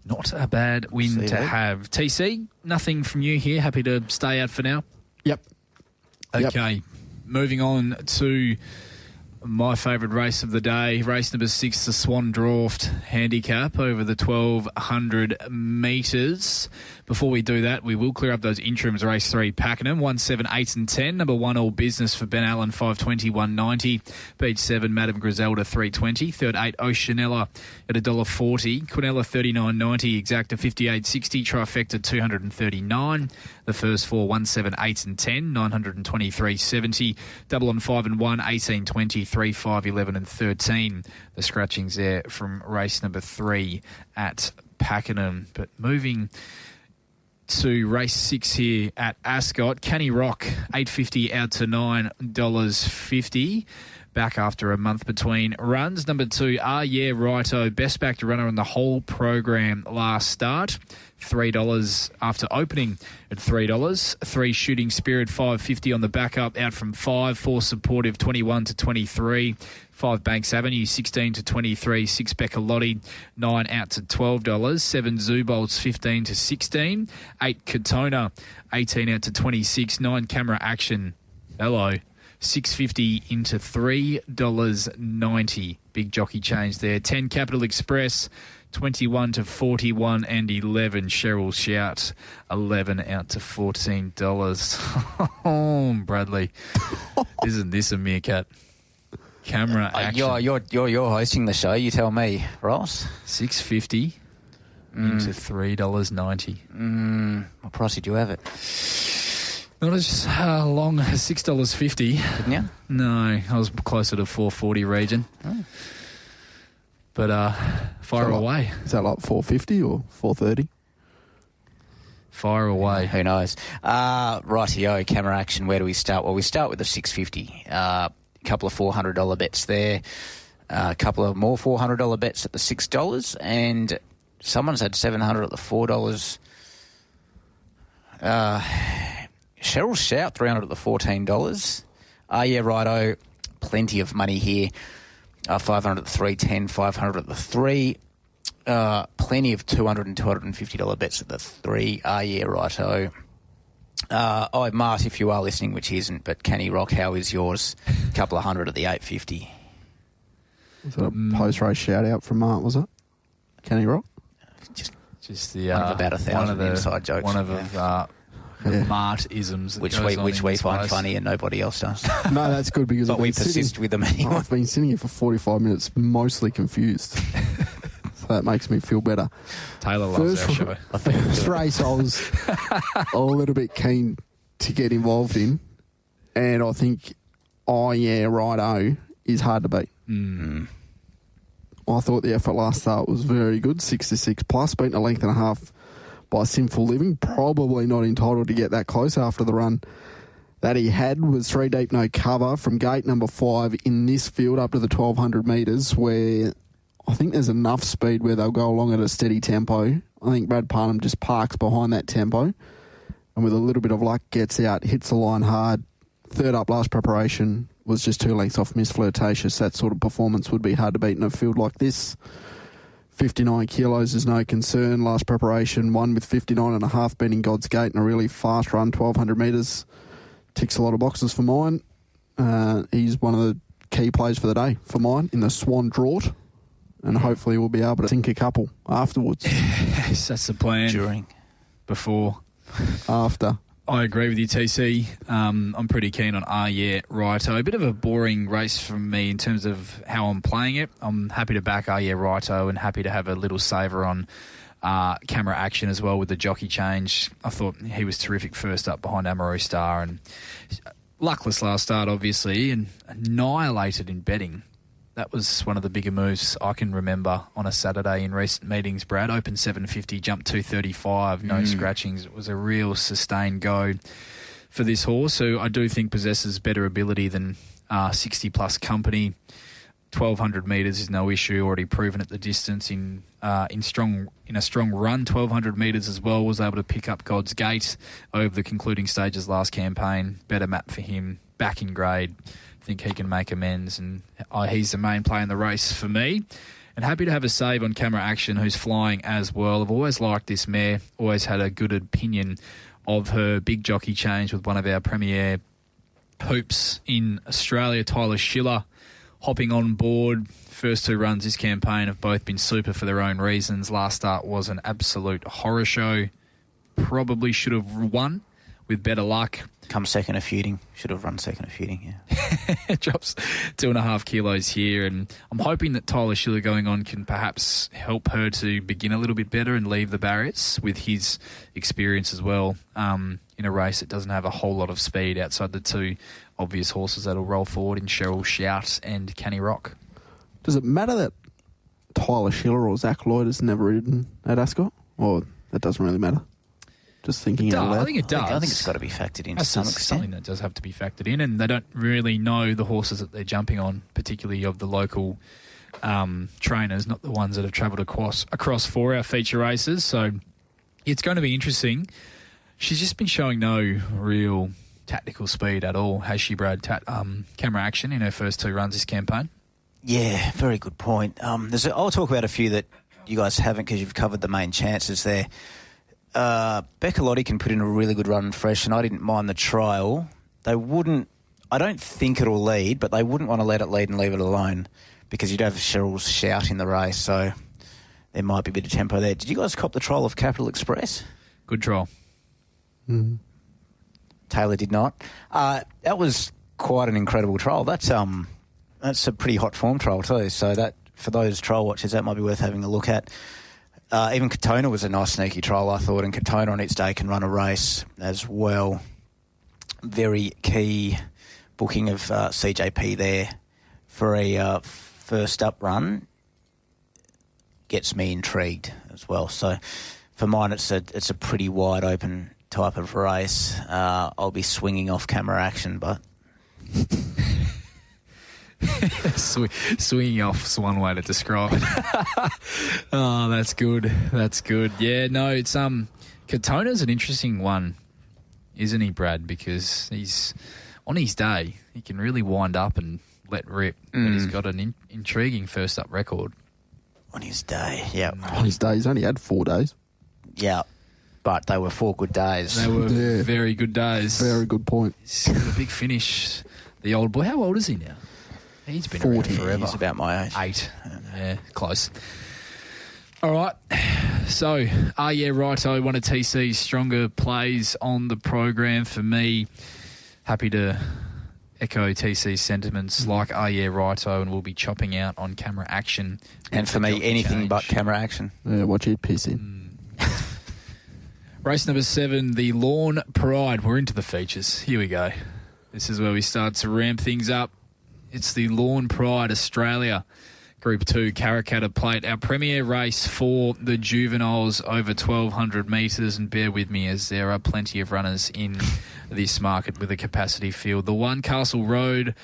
Speaker 2: Not a bad win to have. TC, nothing from you here. Happy to stay out for now?
Speaker 3: Yep.
Speaker 2: Okay. Moving on to my favourite race of the day, race number 6, the Swan Draft handicap over the 1,200 metres. Before we do that, we will clear up those interims. Race 3, Pakenham, 1, 7, 8 and 10. Number 1, All Business for Ben Allen, 520, 190. Beach 7, Madame Griselda, 320. Third 8, Oceanella at $1.40. Quinella, 39.90. Exacta, 58.60. Trifecta, 239. The first 4, 1, 7, 8 and 10, 923.70. Double on 5 and 1, 18.20. 3, 5, 11 and 13. The scratchings there from race number 3 at Pakenham. But moving to race 6 here at Ascot, Canny Rock, $8.50 out to $9.50. Back after a month between runs. Number 2, Yeah Righto, best backed runner on the whole program last start. $3 after opening at $3. 3 Shooting Spirit, $5.50 on the backup, out from 5. 4 Supportive, 21 to 23. 5 Banks Avenue, 16 to 23. 6 Beccalotti, 9 out to $12. 7 Zoobolts, 15 to 16. 8 Katona, 18 out to 26. 9 Camera Action, hello, $6.50 into $3.90. Big jockey change there. 10 Capital Express, 21 to 41, and 11 Cheryl Shout, 11 out to $14. Oh, Bradley, isn't this a meerkat? Camera Action.
Speaker 7: You're hosting the show. You tell me, Ross.
Speaker 2: $6.50 into $3.90.
Speaker 7: What price did you have it?
Speaker 2: Not as long as $6.50.
Speaker 7: Didn't you?
Speaker 2: No, I was closer to $4.40 region.
Speaker 7: Oh.
Speaker 2: But fire away.
Speaker 3: Is that like $4.50 or $4.30?
Speaker 2: Fire away.
Speaker 7: Who knows? Rightio, Camera Action. Where do we start? Well, we start with the $6.50. A couple of $400 bets there. A couple of more $400 bets at the $6. And someone's had $700 at the $4. Cheryl Shout, $300 at the $14. Yeah Righto, plenty of money here. 500 at the 310, 500 at the 3. Plenty of $200 and $250 bets at the 3. Yeah Righto. Marty, if you are listening, which he isn't, but Canny Rock, how is yours? A couple of $100 at the 850.
Speaker 3: Was that a post-race shout-out from Mart, was it? Canny Rock?
Speaker 2: Just the
Speaker 7: one of about 1,000 inside jokes.
Speaker 2: One of the Mart-isms.
Speaker 7: Which we find funny and nobody else does.
Speaker 3: No, that's good because
Speaker 7: we persist with them anyway.
Speaker 3: I've been sitting here for 45 minutes mostly confused. So that makes me feel better.
Speaker 2: Taylor loves our show.
Speaker 3: First race I was a little bit keen to get involved in, and I think Yeah Righto is hard to beat. I thought the effort last start was very good, 66 plus, beaten a length and a half by Sinful Living. Probably not entitled to get that close after the run that he had. Was 3 deep, no cover from gate number 5 in this field up to the 1,200 metres, where I think there's enough speed where they'll go along at a steady tempo. I think Brad Parnham just parks behind that tempo and with a little bit of luck gets out, hits the line hard. Third up last preparation was just 2 lengths off Miss Flirtatious. That sort of performance would be hard to beat in a field like this. 59 kilos is no concern. Last preparation, won with 59.5, beating God's Gate in a really fast run, 1,200 metres. Ticks a lot of boxes for mine. He's one of the key plays for the day for mine in the Swan Draught. And hopefully we'll be able to sink a couple afterwards.
Speaker 2: Yes, that's the plan.
Speaker 7: During.
Speaker 2: Before.
Speaker 3: After.
Speaker 2: I agree with you, TC. I'm pretty keen on Righto. A bit of a boring race from me in terms of how I'm playing it. I'm happy to back Righto and happy to have a little saver on Camera Action as well with the jockey change. I thought he was terrific first up behind Amaru Star, and luckless last start, obviously, and annihilated in betting. That was one of the bigger moves I can remember on a Saturday in recent meetings, Brad. Open 7.50, jumped 2.35, no scratchings. It was a real sustained go for this horse, who I do think possesses better ability than 60-plus company. 1,200 metres is no issue, already proven at the distance in a strong run. 1,200 metres as well, was able to pick up God's Gate over the concluding stages last campaign. Better map for him, back in grade. Think he can make amends, and he's the main play in the race for me. And happy to have a save on Camera Action, who's flying as well. I've always liked this mare, always had a good opinion of her. Big jockey change with one of our premier hoops in Australia, Tyler Schiller, hopping on board. First two runs this campaign have both been super for their own reasons. Last start was an absolute horror show. Probably should have won with better luck.
Speaker 7: Come second of feuding. Should have run second of feuding, yeah.
Speaker 2: Drops 2.5 kilos here, and I'm hoping that Tyler Schiller going on can perhaps help her to begin a little bit better and leave the barriers with his experience as well in a race that doesn't have a whole lot of speed outside the two obvious horses that'll roll forward in Cheryl Shout and Canny Rock.
Speaker 3: Does it matter that Tyler Schiller or Zach Lloyd has never ridden at Ascot? Or that doesn't really matter? Just thinking out loud.
Speaker 2: I think it does.
Speaker 7: I think it's got to be factored in to some extent.
Speaker 2: Something that does have to be factored in, and they don't really know the horses that they're jumping on, particularly of the local trainers, not the ones that have travelled across for our feature races. So it's going to be interesting. She's just been showing no real tactical speed at all, has she, Brad? Camera Action in her first two runs this campaign.
Speaker 7: Yeah, very good point. I'll talk about a few that you guys haven't because you've covered the main chances there. Beccalotti can put in a really good run fresh, and I didn't mind the trial. I don't think it'll lead, but they wouldn't want to let it lead and leave it alone because you'd have Cheryl's Shout in the race, so there might be a bit of tempo there. Did you guys cop the trial of Capital Express?
Speaker 2: Good trial.
Speaker 3: Mm-hmm.
Speaker 7: Taylor did not. That was quite an incredible trial. That's a pretty hot form trial too, so that for those trial watchers, that might be worth having a look at. Even Katona was a nice sneaky trial, I thought, and Katona on its day can run a race as well. Very key booking of CJP there for a first up run. Gets me intrigued as well. So for mine, it's a pretty wide open type of race. I'll be swinging off Camera Action, but...
Speaker 2: Swinging off's one way to describe it. Oh, that's good. That's good. Yeah, no, it's Katona's an interesting one, isn't he, Brad? Because he's on his day, he can really wind up and let rip. But he's got an intriguing first up record.
Speaker 7: On his day, yeah.
Speaker 3: On his day, he's only had 4 days.
Speaker 7: Yeah, but they were 4 good days.
Speaker 2: They were very good days.
Speaker 3: Very good point.
Speaker 2: He's got a big finish. The old boy. How old is he now? He's been
Speaker 3: 40
Speaker 2: around forever.
Speaker 7: He's about my age.
Speaker 2: 8. Yeah, close. All right. So, Righto, one of TC's stronger plays on the program for me. Happy to echo TC's sentiments like Righto, and we'll be chopping out on Camera Action.
Speaker 7: And for me, anything but Camera Action.
Speaker 3: Yeah, watch it piss in.
Speaker 2: Race number 7, the Lawn Pride. We're into the features. Here we go. This is where we start to ramp things up. It's the Lawn Pride Australia Group 2 Karrakatta Plate, our premier race for the juveniles over 1,200 metres. And bear with me as there are plenty of runners in this market with a capacity field. The one, Castle Road,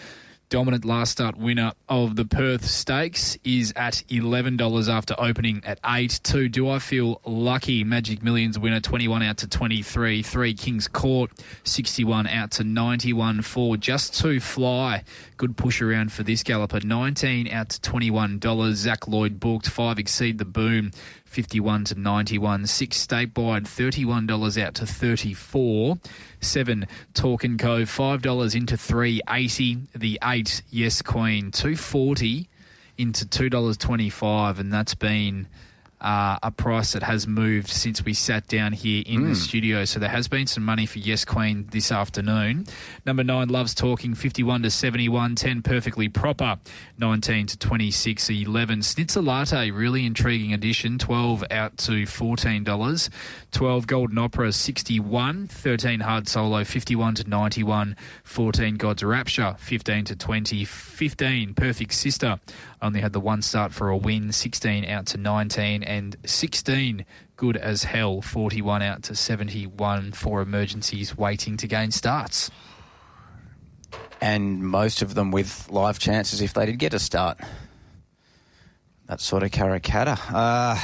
Speaker 2: dominant last start winner of the Perth Stakes, is at $11 after opening at 8. 2, Do I Feel Lucky, Magic Millions winner, 21 out to 23. 3, King's Court, 61 out to 91. 4, Just to Fly, good push around for this galloper, 19 out to $21. Zach Lloyd booked. 5, Exceed the Boom, 51 to 91. 6, State Wide, $31 out to 34. 7, Talk & Co, $5 into 3.80. The 8, 8 Yes Queen, $2.40 into $2.25, and that's been a price that has moved since we sat down here in the studio. So there has been some money for Yes Queen this afternoon. Number 9, Loves Talking, 51 to 71. 10, Perfectly Proper, 19 to 26. 11, Schnitzer Latte, really intriguing addition, 12 out to $14. 12, Golden Opera, 61. 13, Hard Solo, 51 to 91. 14, God's Rapture, 15 to 20. 15, Perfect Sister, only had the one start for a win, 16 out to 19. And 16, Good as Hell, 41 out to 71 for emergencies waiting to gain starts.
Speaker 7: And most of them with live chances if they did get a start. That sort of Karrakatta.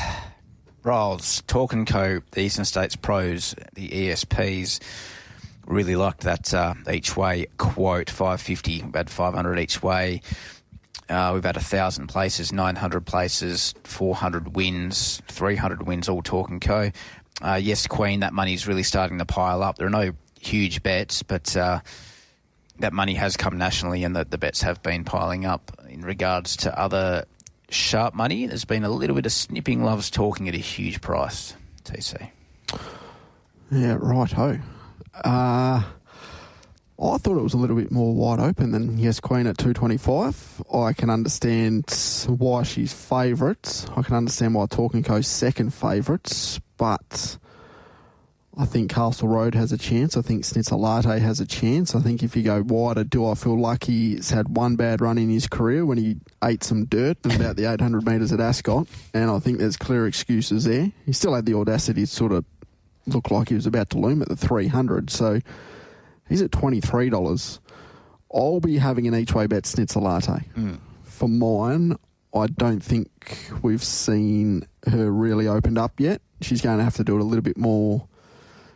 Speaker 7: Rolls, Talk & Co, the Eastern States Pros, the ESPs, really liked that each way quote, 550, about 500 each way. We've had 1,000 places, 900 places, 400 wins, 300 wins, all Talk & Co. Yes Queen, that money's really starting to pile up. There are no huge bets, but that money has come nationally and the bets have been piling up. In regards to other sharp money, there's been a little bit of snipping. Loves Talking at a huge price, TC.
Speaker 3: Yeah, right-ho. I thought it was a little bit more wide open than Yes Queen at 225. I can understand why she's favourite. I can understand why Talk & Co's second favourites, but I think Castle Road has a chance. I think Schnitzer Latte has a chance. I think if you go wider, Do I Feel Lucky has had one bad run in his career when he ate some dirt in about the 800 metres at Ascot, and I think there's clear excuses there. He still had the audacity to sort of look like he was about to loom at the 300, so he's at $23. I'll be having an each-way bet Schnitzer Latte. For mine, I don't think we've seen her really opened up yet. She's going to have to do it a little bit more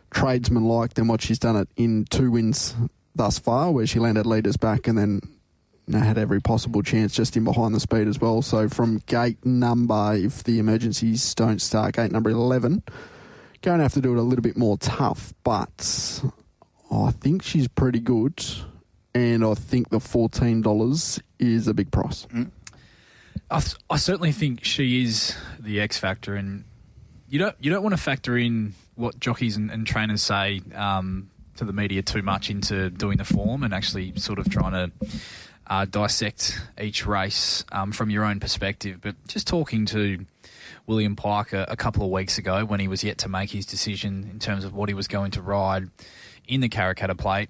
Speaker 3: tradesman-like than what she's done it in 2 wins thus far, where she landed leaders back and then had every possible chance just in behind the speed as well. So from gate number, if the emergencies don't start, gate number 11, going to have to do it a little bit more tough, but I think she's pretty good, and I think the $14 is a big price.
Speaker 2: I certainly think she is the X factor, and you don't want to factor in what jockeys and trainers say to the media too much into doing the form and actually sort of trying to dissect each race from your own perspective. But just talking to William Pike a couple of weeks ago when he was yet to make his decision in terms of what he was going to ride in the Karrakatta Plate,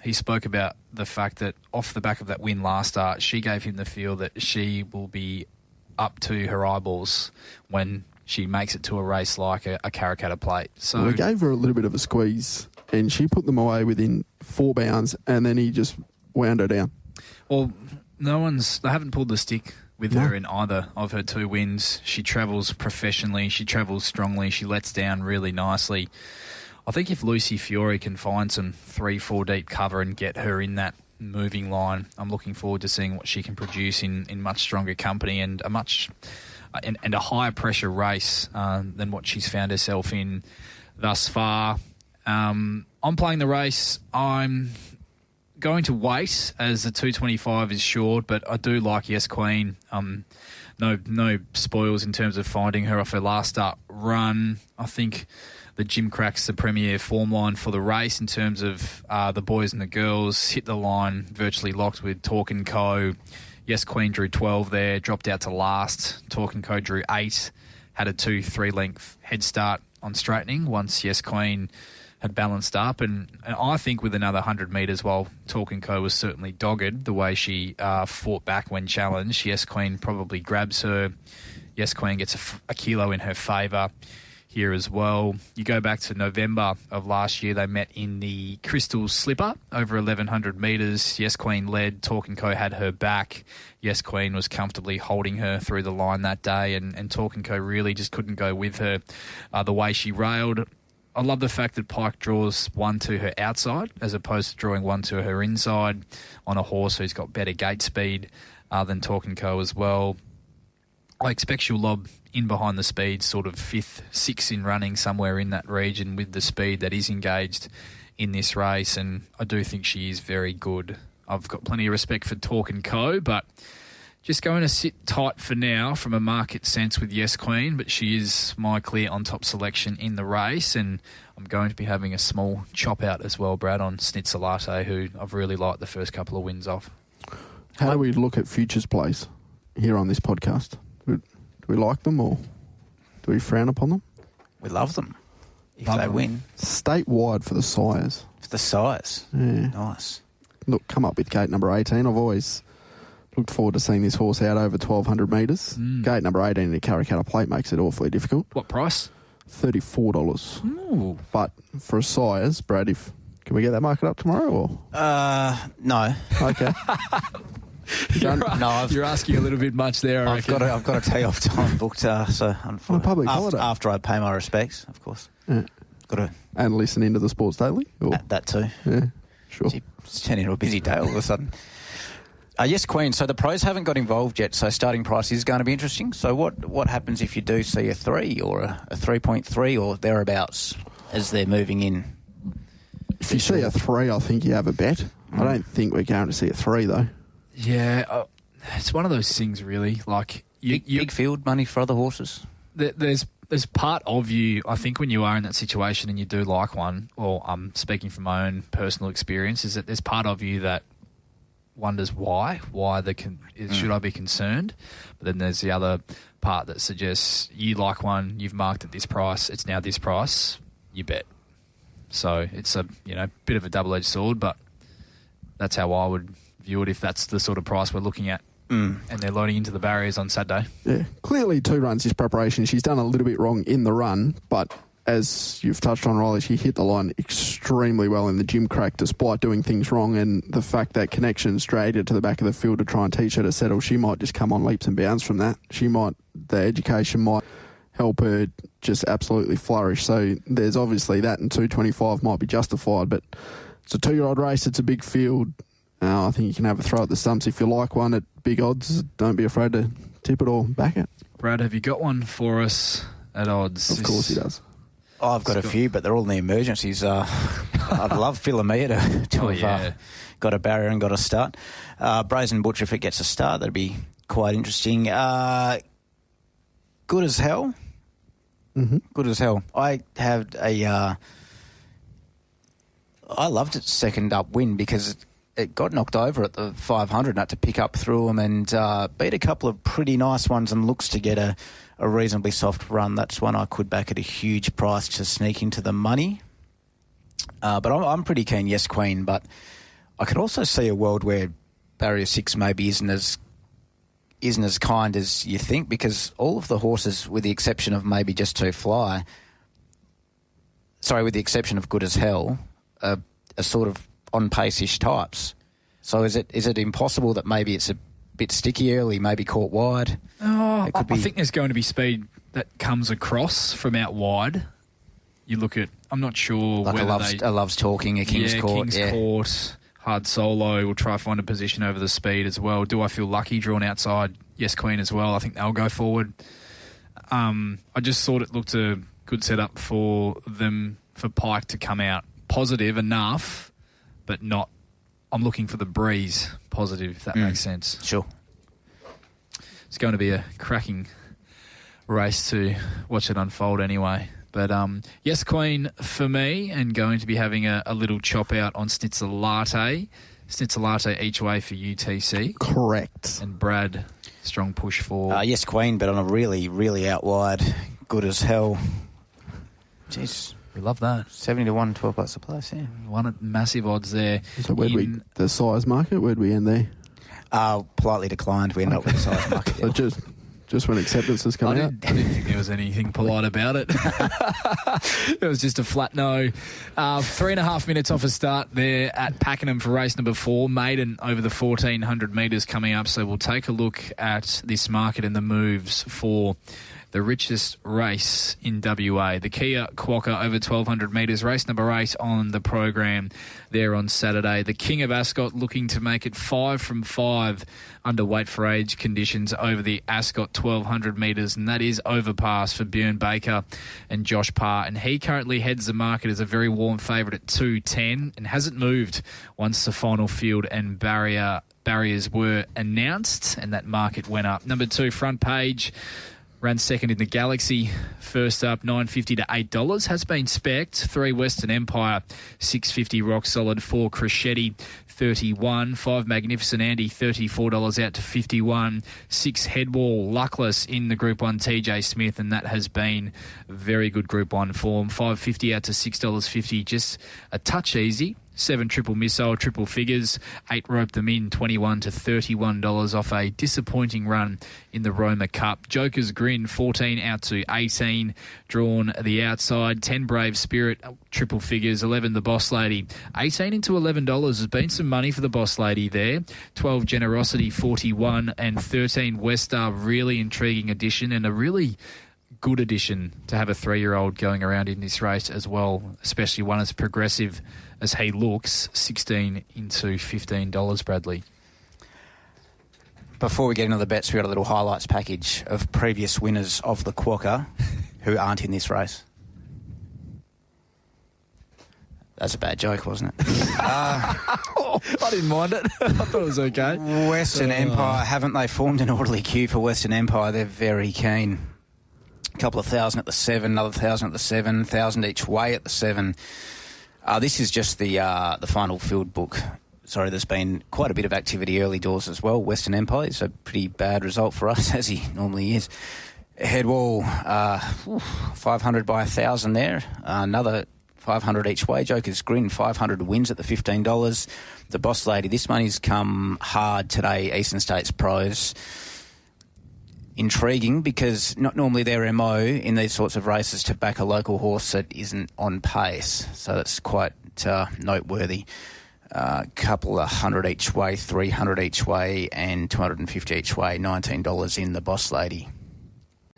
Speaker 2: he spoke about the fact that off the back of that win last start, she gave him the feel that she will be up to her eyeballs when she makes it to a race like a Karrakatta Plate. So
Speaker 3: we gave her a little bit of a squeeze, and she put them away within 4 bounds, and then he just wound her down.
Speaker 2: Well, they haven't pulled the stick with her in either of her 2 wins. She travels professionally, she travels strongly, she lets down really nicely. I think if Lucy Fiore can find some 3-4 deep cover and get her in that moving line, I'm looking forward to seeing what she can produce in much stronger company and a higher pressure race than what she's found herself in thus far. I'm playing the race. I'm going to wait as the 225 is short, but I do like Yes Queen. No spoils in terms of finding her off her last start run. I think the Jim Crack's the premier form line for the race in terms of the boys and the girls. Hit the line virtually locked with Talk & Co. Yes Queen drew 12 there, dropped out to last. Talk & Co drew 8, had a 2-3 length head start on straightening once Yes Queen had balanced up. And I think with another 100 metres, while Talk & Co was certainly dogged the way she fought back when challenged, Yes Queen probably grabs her. Yes Queen gets a kilo in her favour here as well. You go back to November of last year, they met in the Crystal Slipper over 1,100 metres. Yes Queen led, Talk & Co had her back. Yes Queen was comfortably holding her through the line that day, and Talk & Co really just couldn't go with her the way she railed. I love the fact that Pike draws 1 to her outside as opposed to drawing 1 to her inside on a horse who's got better gate speed than Talk & Co as well. I expect she'll lob in behind the speed, sort of 5th, 6th in running, somewhere in that region with the speed that is engaged in this race, and I do think she is very good I've got plenty of respect for Talk & Co, but just going to sit tight for now from a market sense with Yes Queen, but she is my clear on-top selection in the race, and I'm going to be having a small chop-out as well, Brad, on Schnitzer Latte, who I've really liked the first couple of wins off.
Speaker 3: How do we look at futures plays here on this podcast? Do we like them or do we frown upon them?
Speaker 7: We love them if they win.
Speaker 3: Statewide for the sires.
Speaker 7: For the sires.
Speaker 3: Yeah.
Speaker 7: Nice.
Speaker 3: Look, come up with gate number 18. I've always looked forward to seeing this horse out over 1,200 metres. Gate number 18 in the Karrakatta plate makes it awfully difficult.
Speaker 2: What price?
Speaker 3: $34.
Speaker 2: Ooh.
Speaker 3: But for a sires, Brad, can we get that market up tomorrow? Or?
Speaker 7: No.
Speaker 3: Okay.
Speaker 2: You're asking a little bit much there, I reckon.
Speaker 7: I've got a tee off time booked, so
Speaker 3: On a public holiday.
Speaker 7: after I pay my respects, of course.
Speaker 3: Yeah.
Speaker 7: Got to
Speaker 3: And listen into the Sports Daily? Or?
Speaker 7: that too.
Speaker 3: Yeah, sure.
Speaker 7: It's turning into a busy day all of a sudden. Yes, Queen. So the pros haven't got involved yet, so starting price is going to be interesting. So what happens if you do see a 3 or a 3.3 or thereabouts as they're moving in?
Speaker 3: If you see a 3, I think you have a bet. I don't think we're going to see a 3, though.
Speaker 2: Yeah, it's one of those things, really. Like
Speaker 7: Big field money for other horses.
Speaker 2: There's part of you, I think, when you are in that situation and you do like one, or I'm speaking from my own personal experience, is that there's part of you that wonders why should I be concerned? But then there's the other part that suggests you like one, you've marked at this price, it's now this price, you bet. So it's a bit of a double-edged sword, but that's how I would view it if that's the sort of price we're looking at. And they're loading into the barriers on Saturday. Yeah,
Speaker 3: clearly 2 runs is preparation. She's done a little bit wrong in the run, but as you've touched on, Rylie, she hit the line extremely well in the gym crack despite doing things wrong, and the fact that Connection straight to the back of the field to try and teach her to settle, she might just come on leaps and bounds from that. The education might help her just absolutely flourish. So there's obviously that, and 225 might be justified, but it's a 2-year-old race, it's a big field. I think you can have a throw at the stumps if you like one at big odds. Don't be afraid to tip it or back it.
Speaker 2: Brad, have you got one for us at odds?
Speaker 3: Of course he does.
Speaker 7: I've got a few, but they're all in the emergencies. I'd love Philomea to have got a barrier and got a start. Brazen Butcher, if it gets a start, that'd be quite interesting. Good as hell.
Speaker 3: Mm-hmm.
Speaker 7: Good as hell. I had I loved its second up win because it got knocked over at the 500 and had to pick up through them and beat a couple of pretty nice ones and looks to get a reasonably soft run. That's one I could back at a huge price to sneak into the money. But I'm pretty keen, Yes Queen, but I could also see a world where Barrier 6 maybe isn't as kind as you think, because all of the horses, with the exception of maybe Just to Fly, with the exception of Good as Hell, are sort of on pace-ish types. So is it impossible that maybe it's a bit sticky early, maybe caught wide?
Speaker 2: I think there's going to be speed that comes across from out wide. You look at, I'm not sure
Speaker 7: like
Speaker 2: whether
Speaker 7: a Loves Talking, a King's Court.
Speaker 2: King's Court, Hard Solo will try to find a position over the speed as well. Do I Feel Lucky drawn outside? Yes Queen as well. I think they'll go forward. I just thought it looked a good setup for Pike to come out positive enough, but not. I'm looking for the breeze positive, if that makes sense.
Speaker 7: Sure.
Speaker 2: It's going to be a cracking race to watch it unfold anyway. But Yes Queen for me, and going to be having a little chop out on Schnitzer Latte. Schnitzer Latte each way for UTC.
Speaker 3: Correct.
Speaker 2: And Brad, strong push for...
Speaker 7: Yes Queen, but on a really, really out wide. Good as hell. Jeez.
Speaker 2: We love that.
Speaker 7: 70-1, 12 bucks a place, yeah.
Speaker 2: One at massive odds there.
Speaker 3: So the size market, where'd we end there?
Speaker 7: Politely declined. We ended up with the size market.
Speaker 3: So just when acceptance has come out?
Speaker 2: I didn't think there was anything polite about it. It was just a flat no. 3.5 minutes off a start there at Pakenham for race number 4. Maiden over the 1,400 metres coming up. So we'll take a look at this market and the moves for the richest race in WA. The Kia Quokka over 1,200 metres, race number 8 on the program there on Saturday. The King of Ascot looking to make it 5 from 5 under weight for age conditions over the Ascot 1,200 metres, and that is overpass for Bjorn Baker and Josh Parr. And he currently heads the market as a very warm favourite at 2.10 and hasn't moved once the final field and barriers were announced, and that market went up. Number 2, Front Page, ran second in the Galaxy. First up, $9.50 to $8. Has been spec'd. 3, Western Empire, $6.50 rock solid. 4, Crescetti, $31. 5, Magnificent Andy, $34 out to $51. 6, Headwall, luckless in the Group 1 TJ Smith, and that has been very good Group 1 form. $5.50 out to $6.50, just a touch easy. 7, Triple Missile, triple figures. 8, Rope Them In, $21 to $31 off a disappointing run in the Roma Cup. Joker's Grin, 14 out to 18, drawn the outside. 10, Brave Spirit, triple figures. 11, The Boss Lady, 18 into $11. There's been some money for the Boss Lady there. 12, Generosity, 41, and 13, West Star, really intriguing addition and a really good addition to have a 3-year-old going around in this race as well, especially one as progressive as he looks. 16 into $15, Bradley.
Speaker 7: Before we get into the bets, we got a little highlights package of previous winners of the Quokka who aren't in this race. That's a bad joke, wasn't it?
Speaker 2: I didn't mind it. I thought it was okay.
Speaker 7: Western Empire, haven't they formed an orderly queue for Western Empire? They're very keen. A couple of thousand at the 7, another 1,000 at the 7, 1,000 each way at the 7. This is just the final field book. Sorry, there's been quite a bit of activity early doors as well. Western Empire is a pretty bad result for us, as he normally is. Headwall, 500 by 1,000 there. Another 500 each way. Joker's Grin, 500 wins at the $15. The Boss Lady, this money's come hard today, Eastern States Pros. Intriguing because not normally their MO in these sorts of races to back a local horse that isn't on pace. So that's quite noteworthy. Couple of 100 each way, 300 each way, and 250 each way, $19 in the Boss Lady.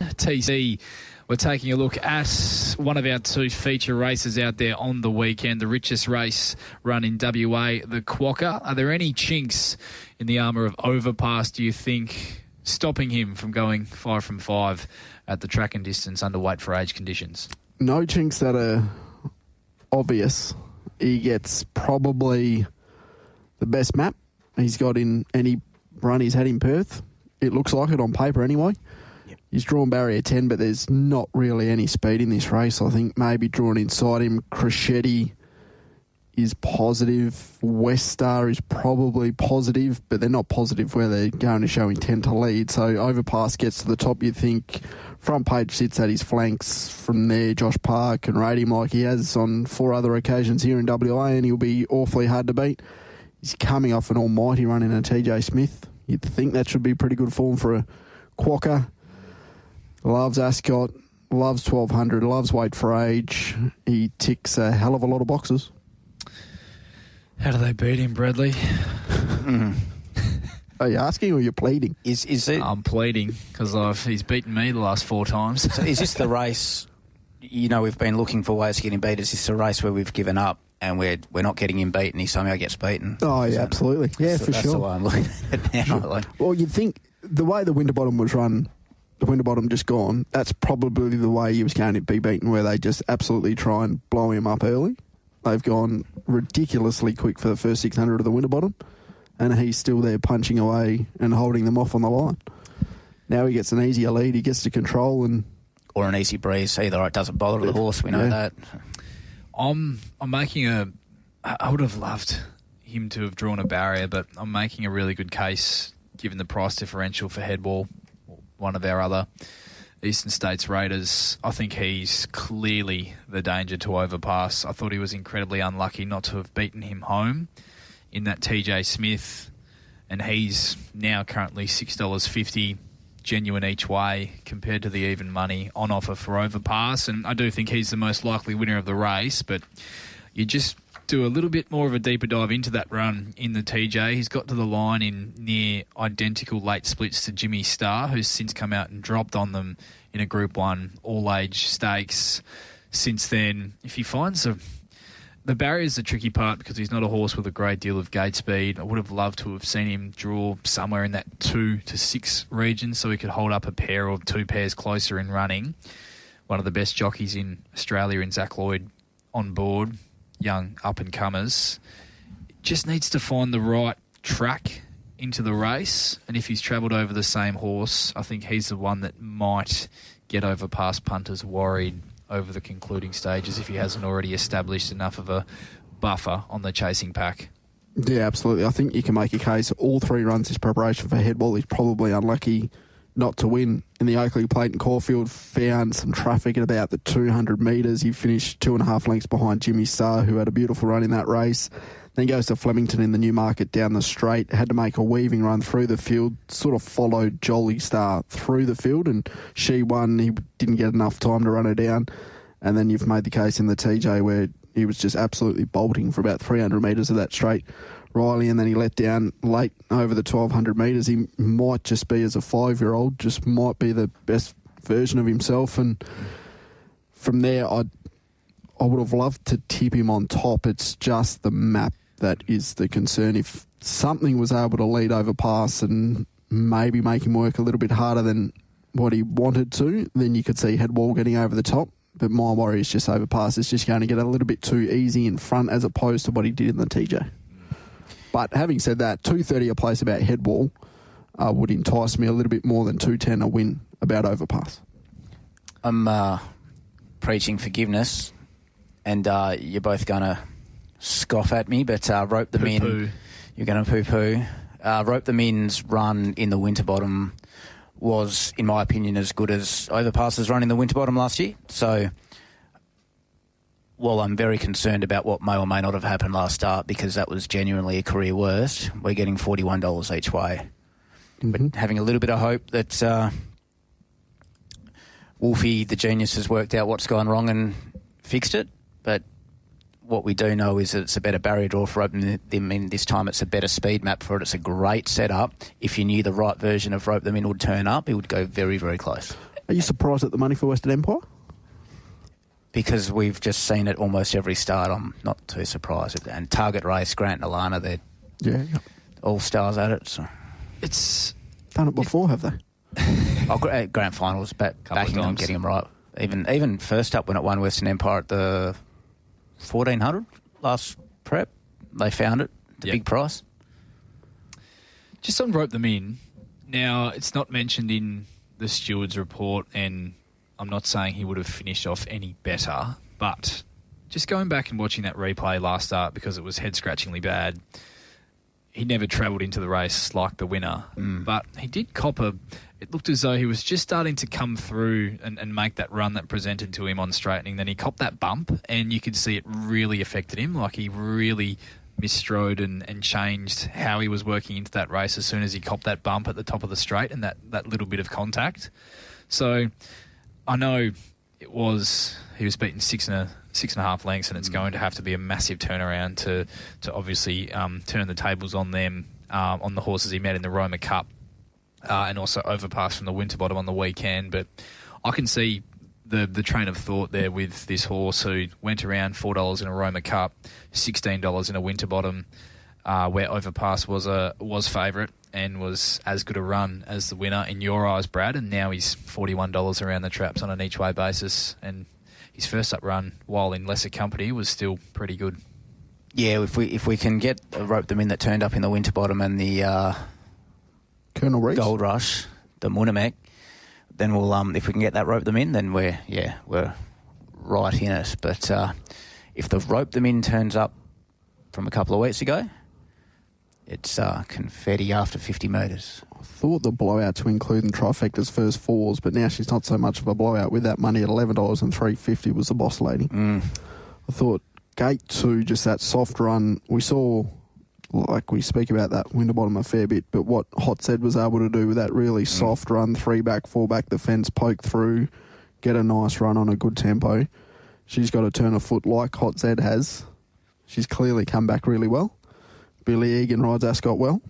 Speaker 2: TC, we're taking a look at one of our 2 feature races out there on the weekend, the richest race run in WA, the Quokka. Are there any chinks in the armour of Overpass, do you think, stopping him from going 5 from 5 at the track and distance under weight for age conditions?
Speaker 3: No chinks that are obvious. He gets probably the best map he's got in any run he's had in Perth. It looks like it on paper anyway. Yep. He's drawn barrier 10, but there's not really any speed in this race. I think maybe drawn inside him. Crescetti is positive. West Star is probably positive, but they're not positive where they're going to show intent to lead. So Overpass gets to the top, you think. Front Page sits at his flanks. From there, Josh Parr can rate him like he has on 4 other occasions here in WA, and he'll be awfully hard to beat. He's coming off an almighty run in a TJ Smith. You'd think that should be pretty good form for a Quokka. Loves Ascot, loves 1,200, loves weight for age. He ticks a hell of a lot of boxes.
Speaker 2: How do they beat him, Bradley?
Speaker 3: Are you asking or you're pleading?
Speaker 7: Is it?
Speaker 2: I'm pleading because he's beaten me the last 4 times.
Speaker 7: So is this the race? You know, we've been looking for ways to get him beat. Is this a race where we've given up and we're not getting him beat and he somehow gets beaten?
Speaker 3: Oh, yeah, absolutely. Yeah, for
Speaker 7: that's
Speaker 3: sure.
Speaker 7: That's the way I'm looking at it now.
Speaker 3: Sure.
Speaker 7: Like,
Speaker 3: well, you'd think the way the Winterbottom was run, the Winterbottom just gone, that's probably the way he was going to be beaten, where they just absolutely try and blow him up early. They've gone ridiculously quick for the first 600 of the Winterbottom, and he's still there punching away and holding them off on the line. Now he gets an easier lead, he gets to control
Speaker 7: or an easy breeze. Either it doesn't bother the horse, we know that.
Speaker 2: I'm making I would have loved him to have drawn a barrier, but I'm making a really good case given the price differential for Headwall, one of our other Eastern States Raiders. I think he's clearly the danger to Overpass. I thought he was incredibly unlucky not to have beaten him home in that TJ Smith, and he's now currently $6.50 genuine each way compared to the even money on offer for Overpass. And I do think he's the most likely winner of the race, but you just do a little bit more of a deeper dive into that run in the TJ. He's got to the line in near identical late splits to Jimmy Starr, who's since come out and dropped on them in a Group 1 all-age stakes since then. If he finds the barrier is the tricky part because he's not a horse with a great deal of gate speed. I would have loved to have seen him draw somewhere in that 2 to 6 region so he could hold up a pair or 2 pairs closer in running. One of the best jockeys in Australia in Zach Lloyd on board, young up-and-comers. Just needs to find the right track into the race, and if he's travelled over the same horse, I think he's the one that might get over past punters worried over the concluding stages if he hasn't already established enough of a buffer on the chasing pack.
Speaker 3: Yeah, absolutely. I think you can make a case all 3 runs his preparation for Headball. He's probably unlucky not to win. In the Oakley Plate in Caulfield, found some traffic at about the 200 metres. He finished 2.5 lengths behind Jimmy Starr, who had a beautiful run in that race. Then goes to Flemington in the Newmarket down the straight. Had to make a weaving run through the field. Sort of followed Jolly Star through the field, and she won. He didn't get enough time to run her down. And then you've made the case in the TJ where he was just absolutely bolting for about 300 metres of that straight, Rylie, and then he let down late over the 1,200 metres. He might just be, as a 5-year-old, just might be the best version of himself. And from there, I would have loved to tip him on top. It's just the map that is the concern. If something was able to lead over pass and maybe make him work a little bit harder than what he wanted to, then you could see Headwall getting over the top. But my worry is just overpass. It's just going to get a little bit too easy in front as opposed to what he did in the TJ. But having said that, 230 a place about Headwall would entice me a little bit more than 210 a win about overpass.
Speaker 7: I'm preaching forgiveness, and you're both going to scoff at me, but Rope the Min, you're going to poo-poo. Rope the Min's run in the Winterbottom was, in my opinion, as good as Overpass's run in the Winterbottom last year. So, while I'm very concerned about what may or may not have happened last start, because that was genuinely a career worst, we're getting $41 each way.
Speaker 3: Mm-hmm.
Speaker 7: But having a little bit of hope that Wolfie, the genius, has worked out what's gone wrong and fixed it. But what we do know is that it's a better barrier draw for Rope the Min this time. It's a better speed map for it. It's a great setup. If you knew the right version of Rope the Min would turn up, it would go very, very close.
Speaker 3: Are you surprised at the money for Western Empire?
Speaker 7: Because we've just seen it almost every start. I'm not too surprised. And Target Race, Grant and Alana, they're all stars at it. So.
Speaker 2: It's
Speaker 3: done it before, have they?
Speaker 7: Grand finals, backing them, getting them right. Even first up when it won Western Empire at the 1,400 last prep, they found it, the big price.
Speaker 2: Just on Rope the Min, now it's not mentioned in the steward's report, and I'm not saying he would have finished off any better, but just going back and watching that replay last start, because it was head-scratchingly bad, he never travelled into the race like the winner, but he did cop it looked as though he was just starting to come through and make that run that presented to him on straightening. Then he copped that bump, and you could see it really affected him. Like, he really misstrode and changed how he was working into that race as soon as he copped that bump at the top of the straight and that little bit of contact. So I know he was beaten 6.5 lengths, and it's going to have to be a massive turnaround to obviously turn the tables on them, on the horses he met in the Roma Cup. And also Overpass from the Winterbottom on the weekend. But I can see the train of thought there with this horse who went around $4 in a Roma Cup, $16 in a Winterbottom, where Overpass was favourite and was as good a run as the winner in your eyes, Brad. And now he's $41 around the traps on an each-way basis. And his first up run, while in lesser company, was still pretty good.
Speaker 7: Yeah, if we can get a Rope the Min that turned up in the Winterbottom and the
Speaker 3: Colonel Reese,
Speaker 7: Gold Rush, the Munamek, then we'll if we can get that Rope the Min, then we're right in it. But if the Rope the Min turns up from a couple of weeks ago, it's confetti after 50 metres.
Speaker 3: I thought the blowout to include in Trifecta's first fours, but now she's not so much of a blowout with that money at $11 and $3.50 was the boss lady. I thought Gate 2, just that soft run, we saw, like we speak about that Winterbottom a fair bit, but what Hot Zed was able to do with that really soft run, 3-back, 4-back, the fence, poke through, get a nice run on a good tempo. She's got to turn a foot like Hot Zed has. She's clearly come back really well. Billy Egan rides Ascot well.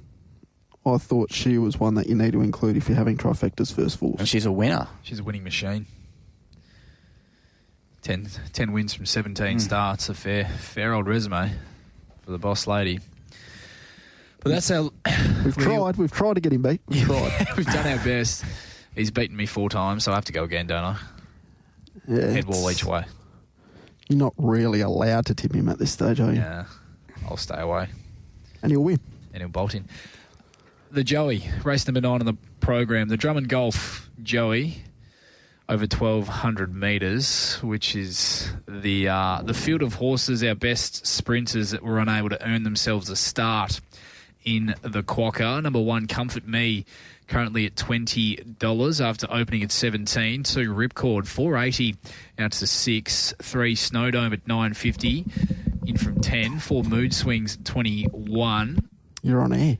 Speaker 3: I thought she was one that you need to include if you're having trifectas first of all.
Speaker 7: And she's a winner.
Speaker 2: She's a winning machine. 10 wins from 17 starts. A fair old resume for the boss lady. But that's our...
Speaker 3: We've tried to get him beat. We've tried.
Speaker 2: We've done our best. He's beaten me 4 times, so I have to go again, don't I?
Speaker 3: Yeah,
Speaker 2: Head wall each way.
Speaker 3: You're not really allowed to tip him at this stage, are you?
Speaker 2: Yeah, I'll stay away.
Speaker 3: And he'll win.
Speaker 2: And he'll bolt in. The Joey, race number 9 on the program. The Drummond Golf Joey, over 1,200 metres, which is the field of horses, our best sprinters that were unable to earn themselves a start in the Quokka. Number 1, Comfort Me, currently at $20 after opening at 17. 2, Ripcord, $4.80 out to 6. 3, Snowdome at $9.50 in from 10. 4, Mood Swings at 21.
Speaker 3: You're on air.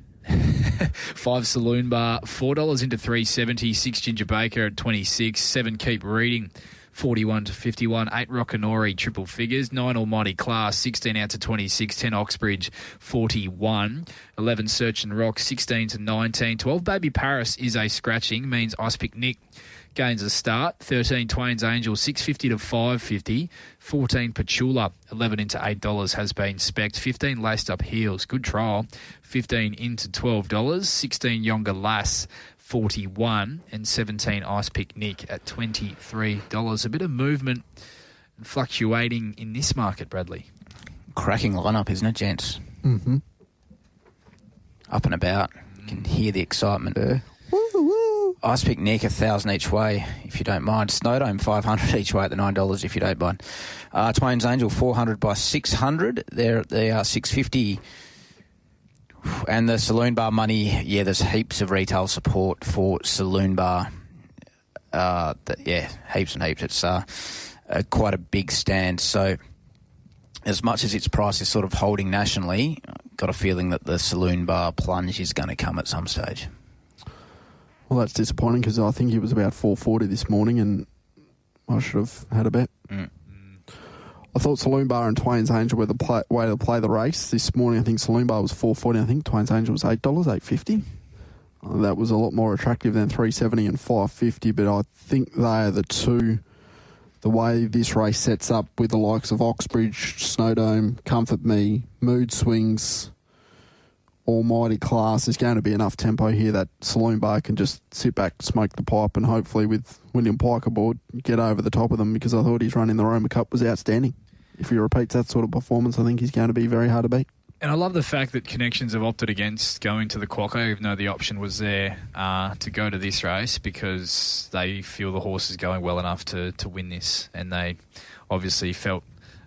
Speaker 2: 5, Saloon Bar, $4 into 3.70. 6, Ginger Baker at 26. 7, Keep Reading, 41 to 51. 8, Rockanori, triple figures. 9, Almighty Class, 16 out to 26. 10, Oxbridge, 41. 11, Search and Rock, 16 to 19. 12, Baby Paris is a scratching, means Ice Pick Nick gains a start. 13, Twain's Angel, $6.50 to $5.50. 14, Pachula, 11 into $8 has been spec'd. 15, Laced Up Heels, good trial, 15 into $12. 16, Younger Lass, 41, and 17, Ice Pick Nick at $23. A bit of movement and fluctuating in this market, Bradley.
Speaker 7: Cracking lineup, isn't it, gents?
Speaker 3: Mm-hmm.
Speaker 7: Up and about. You can hear the excitement.
Speaker 3: Woo-woo.
Speaker 7: Ice Pick Nick, 1,000 each way, if you don't mind. Snowdome, 500 each way at the $9, if you don't mind. Twain's Angel, 400 by 600. They are 650. And the Saloon Bar money, yeah, there's heaps of retail support for Saloon Bar. Heaps and heaps. It's quite a big stand. So as much as its price is sort of holding nationally, I've got a feeling that the Saloon Bar plunge is going to come at some stage.
Speaker 3: Well, that's disappointing because I think he was about 440 this morning and I should have had a bet. I thought Saloon Bar and Twain's Angel were the way to play the race. This morning I think Saloon Bar was $4.40. I think Twain's Angel was $8.50. That was a lot more attractive than $3.70 and $5.50, but I think they are the two. The way this race sets up with the likes of Oxbridge, Snowdome, Comfort Me, Mood Swings, Almighty Class, is going to be enough tempo here that Saloon Bar can just sit back, smoke the pipe, and hopefully with William Pike aboard, get over the top of them, because I thought his run in the Roma Cup was outstanding. If he repeats that sort of performance, I think he's going to be very hard to beat.
Speaker 2: And I love the fact that Connections have opted against going to the Quokka, even though the option was there to go to this race, because they feel the horse is going well enough to win this. And they obviously felt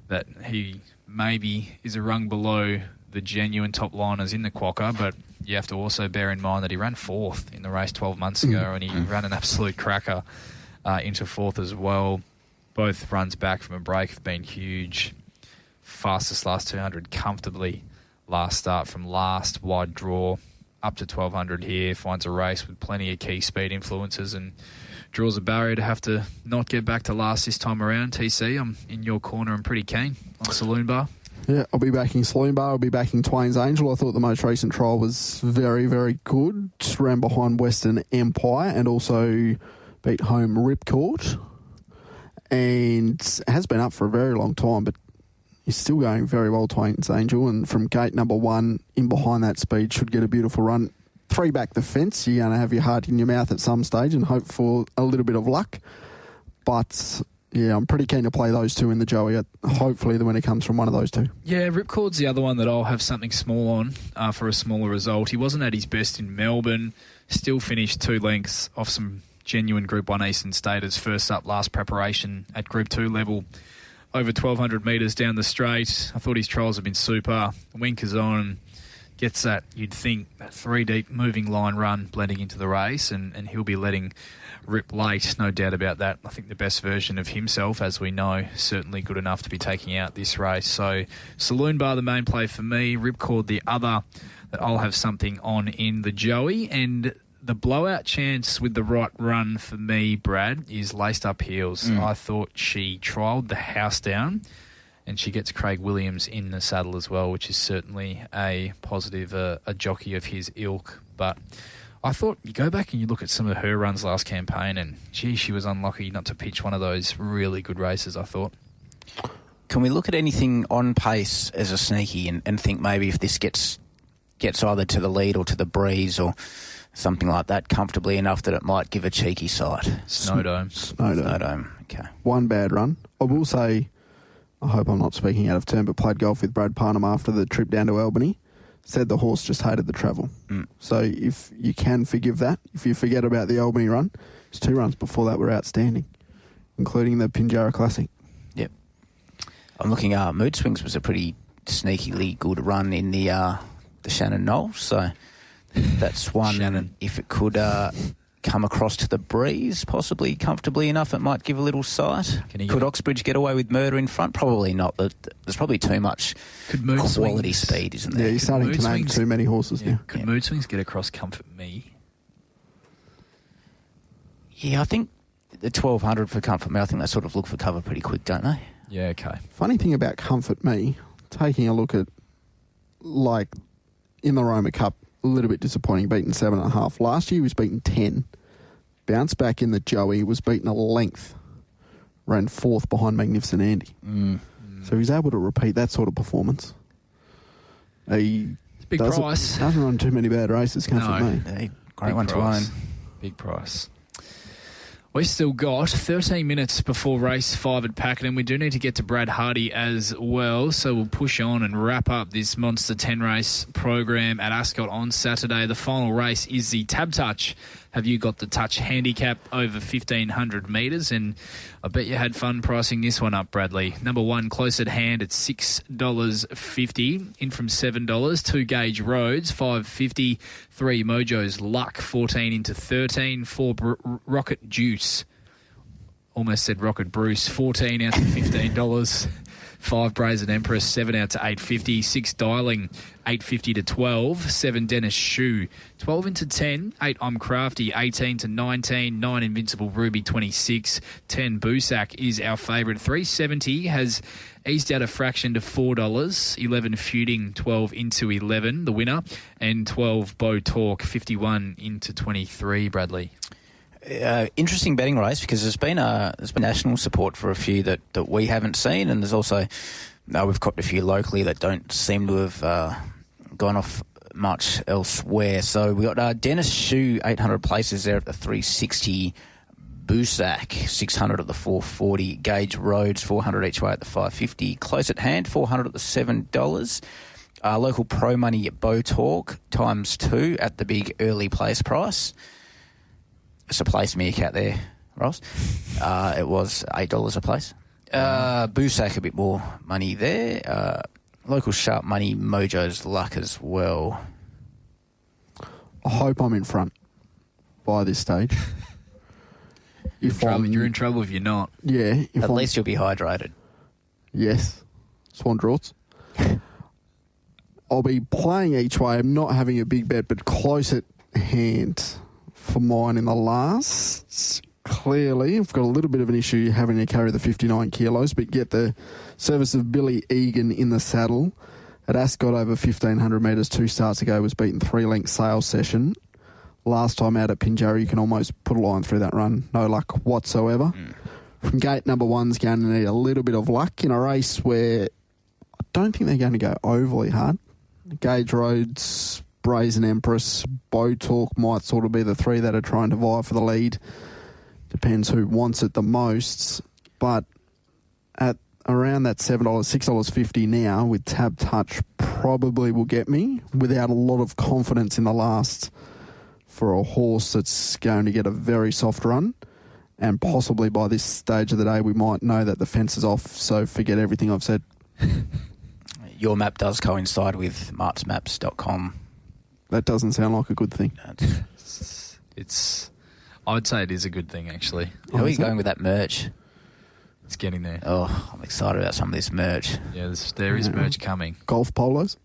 Speaker 2: that he maybe is a rung below the genuine top liners in the Quokka, but you have to also bear in mind that he ran 4th in the race 12 months ago, and he ran an absolute cracker into 4th as well. Both runs back from a break have been huge. Fastest last 200 comfortably. Last start from last, wide draw, up to 1,200 here. Finds a race with plenty of key speed influences and draws a barrier to have to not get back to last this time around. TC, I'm in your corner and pretty keen on Saloon Bar.
Speaker 3: Yeah, I'll be backing Saloon Bar. I'll be backing Twain's Angel. I thought the most recent trial was very, very good. Just ran behind Western Empire and also beat home Ripcord. And has been up for a very long time, but he's still going very well, Twain's Angel. And from gate number 1, in behind that speed, should get a beautiful run. 3 back the fence. You're going to have your heart in your mouth at some stage and hope for a little bit of luck. But yeah, I'm pretty keen to play those two in the Joey. Hopefully the winner comes from one of those two.
Speaker 2: Yeah, Ripcord's the other one that I'll have something small on for a smaller result. He wasn't at his best in Melbourne. Still finished 2 lengths off some genuine Group 1 Eastern Staters. First up, last preparation at Group 2 level. Over 1,200 metres down the straight. I thought his trials have been super. Winkers on. Gets that, you'd think, that 3-deep moving line run blending into the race, and he'll be letting rip late, no doubt about that. I think the best version of himself, as we know, certainly good enough to be taking out this race. So Saloon Bar, the main play for me. Ripcord, the other that I'll have something on in the Joey. And the blowout chance with the right run for me, Brad, is Laced Up Heels. I thought she trialled the house down, and she gets Craig Williams in the saddle as well, which is certainly a positive, a jockey of his ilk. But I thought you go back and you look at some of her runs last campaign and, gee, she was unlucky not to pitch one of those really good races, I thought.
Speaker 7: Can we look at anything on pace as a sneaky and think maybe if this gets either to the lead or to the breeze or something like that comfortably enough that it might give a cheeky sight?
Speaker 3: Snowdome.
Speaker 7: Okay.
Speaker 3: One bad run. I will say, I hope I'm not speaking out of turn, but played golf with Brad Parnham after the trip down to Albany. Said the horse just hated the travel. So if you can forgive that, if you forget about the Albany run, his 2 runs before that were outstanding, including the Pinjarra Classic.
Speaker 7: Yep. I'm looking at Mood Swings was a pretty sneakily good run in the Shannon Knoll, so that's one.
Speaker 2: Shannon.
Speaker 7: If it could come across to the breeze, possibly comfortably enough, it might give a little sight. Could Oxbridge get away with Murder in front? Probably not. There's probably too much quality speed, isn't there?
Speaker 3: Yeah, you're starting to name too many horses now.
Speaker 2: Could Mood Swings get across Comfort Me?
Speaker 7: Yeah, I think the 1200 for Comfort Me, I think they sort of look for cover pretty quick, don't they?
Speaker 2: Yeah, okay.
Speaker 3: Funny thing about Comfort Me, taking a look at, like, in the Roma Cup, a little bit disappointing, beaten 7.5. Last year he was beaten 10. Bounced back in the Joey, was beaten a length. Ran 4th behind Magnificent Andy. So he's able to repeat that sort of performance. He
Speaker 2: Big price.
Speaker 3: Doesn't run too many bad races, Comfort Me.
Speaker 7: Yeah, great one to own.
Speaker 2: Big price. We've still got 13 minutes before race 5 at Pakenham. We do need to get to Brad Hardy as well, so we'll push on and wrap up this Monster 10 race program at Ascot on Saturday. The final race is the Tab Touch. Have you got the touch handicap over 1,500 metres? And I bet you had fun pricing this one up, Bradley. Number 1, close at hand at $6.50. In from $7. 2 Gauge Roads, $5.50. 3 Mojo's Luck, 14 into 13. 4 Rocket Juice. Almost said Rocket Bruce, 14 out to $15. 5 Brazen Empress, 7 out to $8.50. 6 Dialing, $8.50 to $12. 7 Dennis Shoe, 12 into 10. 8 I'm Crafty, 18 to 19. 9 Invincible Ruby, 26. 10 Boosack is our favourite. 370 has eased out a fraction to $4. 11 Feuding, 12 into 11, the winner. And 12 Bow Talk, 51 into 23, Bradley.
Speaker 7: Interesting betting race because there's been national support for a few that we haven't seen, and there's also we've copped a few locally that don't seem to have gone off much elsewhere. So we got Dennis Shoe, 800 places there at the 360. Boosack, 600 at the 440. Gauge Roads, 400 each way at the 550. Close at hand, 400 at the $7. Local pro money at Bow Talk, ×2 at the big early place price. It's a place meerkat there, Ross. It was $8 a place. Boosack, a bit more money there. Local sharp money, Mojo's Luck as well.
Speaker 3: I hope I'm in front by this stage.
Speaker 2: You're in trouble if you're not.
Speaker 3: Yeah.
Speaker 7: At least you'll be hydrated.
Speaker 3: Yes. Swan Draughts. I'll be playing each way. I'm not having a big bet, but close at hand for mine in the last. Clearly, I've got a little bit of an issue having to carry the 59 kilos, but get the service of Billy Egan in the saddle. At Ascot over 1,500 metres 2 starts ago was beaten 3-length sales session. Last time out at Pinjarra, you can almost put a line through that run. No luck whatsoever. From gate number 1's going to need a little bit of luck in a race where I don't think they're going to go overly hard. Gauge Roads, Brazen Empress, Bow Talk might sort of be the 3 that are trying to vie for the lead. Depends who wants it the most. But at around that $7, $6.50 now with Tab Touch probably will get me without a lot of confidence in the last for a horse that's going to get a very soft run. And possibly by this stage of the day, we might know that the fence is off, so forget everything I've said.
Speaker 7: Your map does coincide with martsmaps.com.
Speaker 3: That doesn't sound like a good thing.
Speaker 2: I would say it is a good thing, actually.
Speaker 7: How are you going with that merch?
Speaker 2: It's getting there.
Speaker 7: Oh, I'm excited about some of this merch.
Speaker 2: Yeah, there is merch coming.
Speaker 3: Golf polos?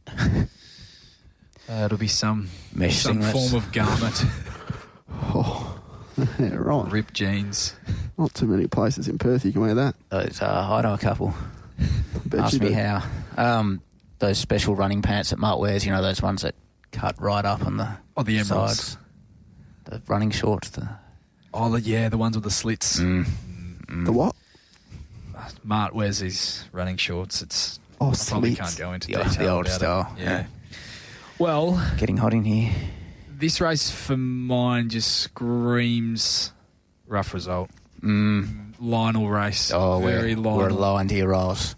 Speaker 2: It'll be some
Speaker 7: singlets.
Speaker 2: form of garment.
Speaker 3: Oh, yeah, right.
Speaker 2: Ripped jeans.
Speaker 3: Not too many places in Perth you can wear that.
Speaker 7: Those, I know a couple.
Speaker 3: Bet
Speaker 7: Ask
Speaker 3: you
Speaker 7: me
Speaker 3: do.
Speaker 7: how. Those special running pants that Mart wears, you know, those ones that cut right up on the
Speaker 2: the emeralds.
Speaker 7: sides. The running shorts. The
Speaker 2: ones with the slits.
Speaker 3: The what?
Speaker 2: Mart wears his running shorts. It's
Speaker 3: Oh,
Speaker 2: I probably
Speaker 3: slits.
Speaker 2: can't go into
Speaker 7: The
Speaker 2: detail
Speaker 7: old
Speaker 2: about
Speaker 7: style.
Speaker 2: it. Yeah. Well,
Speaker 7: Getting hot in here.
Speaker 2: this race for mine just screams rough result. Lionel race.
Speaker 7: Oh,
Speaker 2: Very
Speaker 7: we're
Speaker 2: Lionel.
Speaker 7: aligned here, Riles.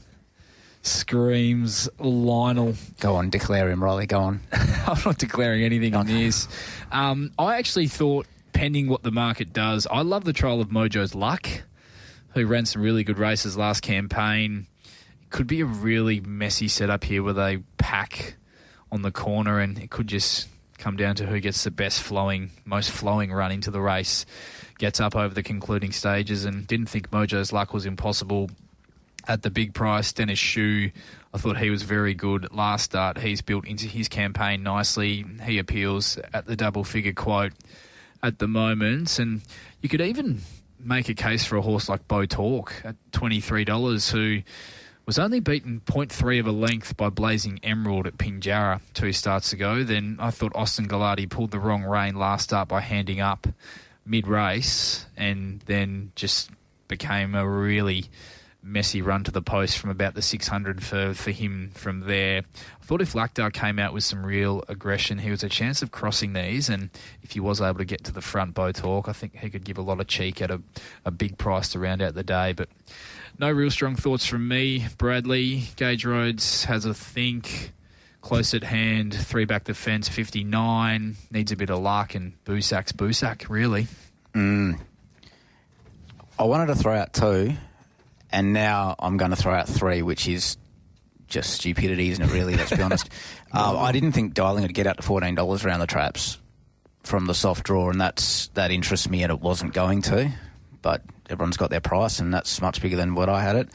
Speaker 2: Screams Lionel.
Speaker 7: Go on, declare him, Rylie. Go on.
Speaker 2: I'm not declaring anything on this. I actually thought, pending what the market does, I love the trial of Mojo's Luck, who ran some really good races last campaign. It could be a really messy setup here where they pack on the corner, and it could just come down to who gets the most flowing run into the race, gets up over the concluding stages, and didn't think Mojo's Luck was impossible at the big price. Dennis Shue, I thought he was very good last start. He's built into his campaign nicely. He appeals at the double-figure quote at the moment. And you could even make a case for a horse like Bo Talk at $23, who was only beaten 0.3 of a length by Blazing Emerald at Pinjarra 2 starts ago. Then I thought Austin Gallardi pulled the wrong rein last start by handing up mid-race, and then just became a really messy run to the post from about the 600 for him from there. I thought if Lakdar came out with some real aggression, he was a chance of crossing these, and if he was able to get to the front, Bo Talk, I think he could give a lot of cheek at a big price to round out the day. But no real strong thoughts from me. Bradley, Gage Rhodes has a think. Close at hand, 3 back the fence, 59. Needs a bit of luck, and Busak's Busak, really.
Speaker 7: I wanted to throw out 2, and now I'm going to throw out 3, which is just stupidity, isn't it, really? Let's be honest. I didn't think Dialing would get out to $14 around the traps from the soft draw, and that interests me, and it wasn't going to. But everyone's got their price, and that's much bigger than what I had it.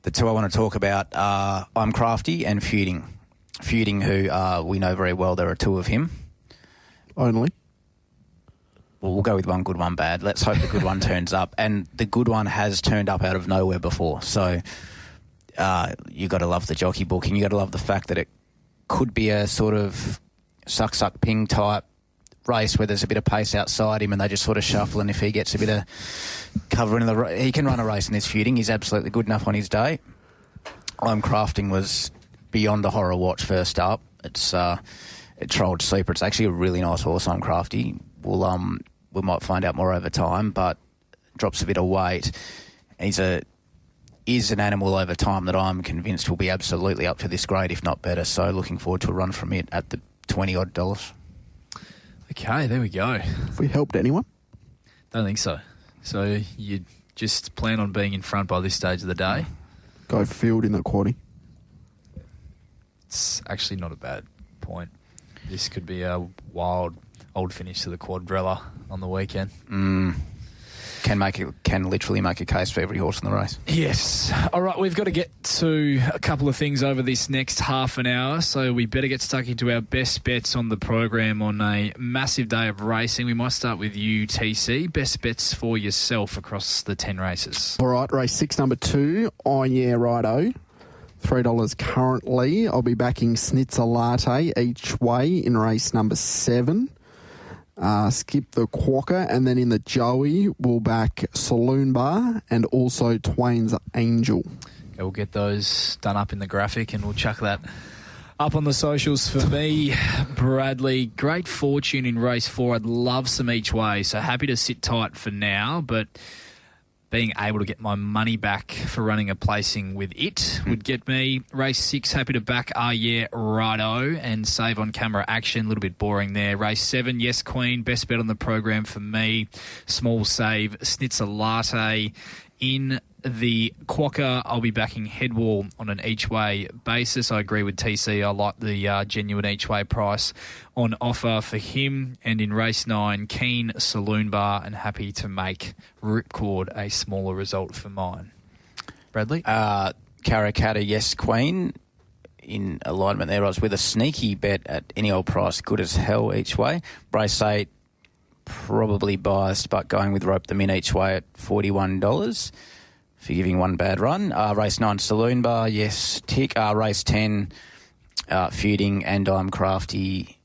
Speaker 7: The 2 I want to talk about are I'm Crafty and Feuding. Feuding, who we know very well, there are 2 of him.
Speaker 3: Only.
Speaker 7: Well, we'll go with one good, one bad. Let's hope the good one turns up. And the good one has turned up out of nowhere before. So you got to love the jockey booking. You got to love the fact that it could be a sort of suck-ping type race where there's a bit of pace outside him and they just sort of shuffle, and if he gets a bit of cover in he can run a race in this Feuding. He's absolutely good enough on his day. I'm Crafting was beyond a horror watch first up. It trolled Sleeper. It's actually a really nice horse, I'm Crafty. We might find out more over time, but drops a bit of weight. Is an animal over time that I'm convinced will be absolutely up to this grade, if not better. So looking forward to a run from it at the $20-odd.
Speaker 2: Okay, there we go.
Speaker 3: Have we helped anyone?
Speaker 2: Don't think so. So you just plan on being in front by this stage of the day?
Speaker 3: Go field in the quaddie.
Speaker 2: It's actually not a bad point. This could be a wild old finish to the quadrella on the weekend.
Speaker 7: Can literally make a case for every horse in the race.
Speaker 2: Yes. All right, we've got to get to a couple of things over this next half an hour, so we better get stuck into our best bets on the program on a massive day of racing. We might start with you, TC. Best bets for yourself across the 10 races.
Speaker 3: All right, race 6, number 2, On Yeah Righto. $3 currently. I'll be backing Schnitzer Latte each way in race number 7. Skip the Quokka, and then in the Joey, we'll back Saloon Bar and also Twain's Angel.
Speaker 2: Okay, we'll get those done up in the graphic and we'll chuck that up on the socials. For me, Bradley, great fortune in race 4. I'd love some each way, so happy to sit tight for now, but being able to get my money back for running a placing with it would get me. Race 6, happy to back Yeah Righto and save on camera action. A little bit boring there. Race 7, Yes Queen, best bet on the program for me. Small save, Schnitzer Latte. In the Quokka, I'll be backing Headwall on an each-way basis. I agree with TC. I like the genuine each-way price on offer for him. And in race 9, Keen Saloon Bar, and happy to make Ripcord a smaller result for mine. Bradley?
Speaker 7: Karrakatta, Yes Queen. In alignment there, I was with a sneaky bet at any old price, good as hell each way. Race 8, probably biased, but going with Rope Them In each way at $41 for giving one bad run. Race 9, Saloon Bar, yes, tick. Race 10, Feuding and I'm Crafty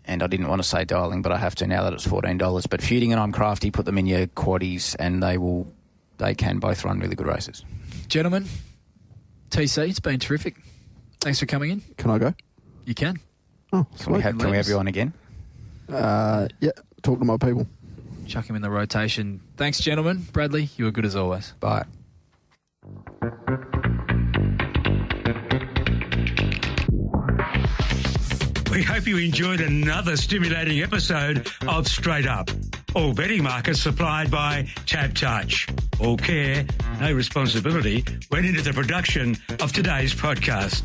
Speaker 7: and I didn't want to say dialing, but I have to now that it's $14. But Feuding and I'm Crafty, put them in your quaddies, and they can both run really good races.
Speaker 2: Gentlemen, TC, it's been terrific. Thanks for coming in.
Speaker 3: Can I go?
Speaker 2: You can.
Speaker 3: Oh,
Speaker 7: Can we have you on again?
Speaker 3: yeah, talk to my people.
Speaker 2: Chuck him in the rotation. Thanks, gentlemen. Bradley, you were good as always.
Speaker 7: Bye.
Speaker 1: We hope you enjoyed another stimulating episode of Straight Up. All betting markets supplied by Tab Touch. All care, no responsibility went into the production of today's podcast.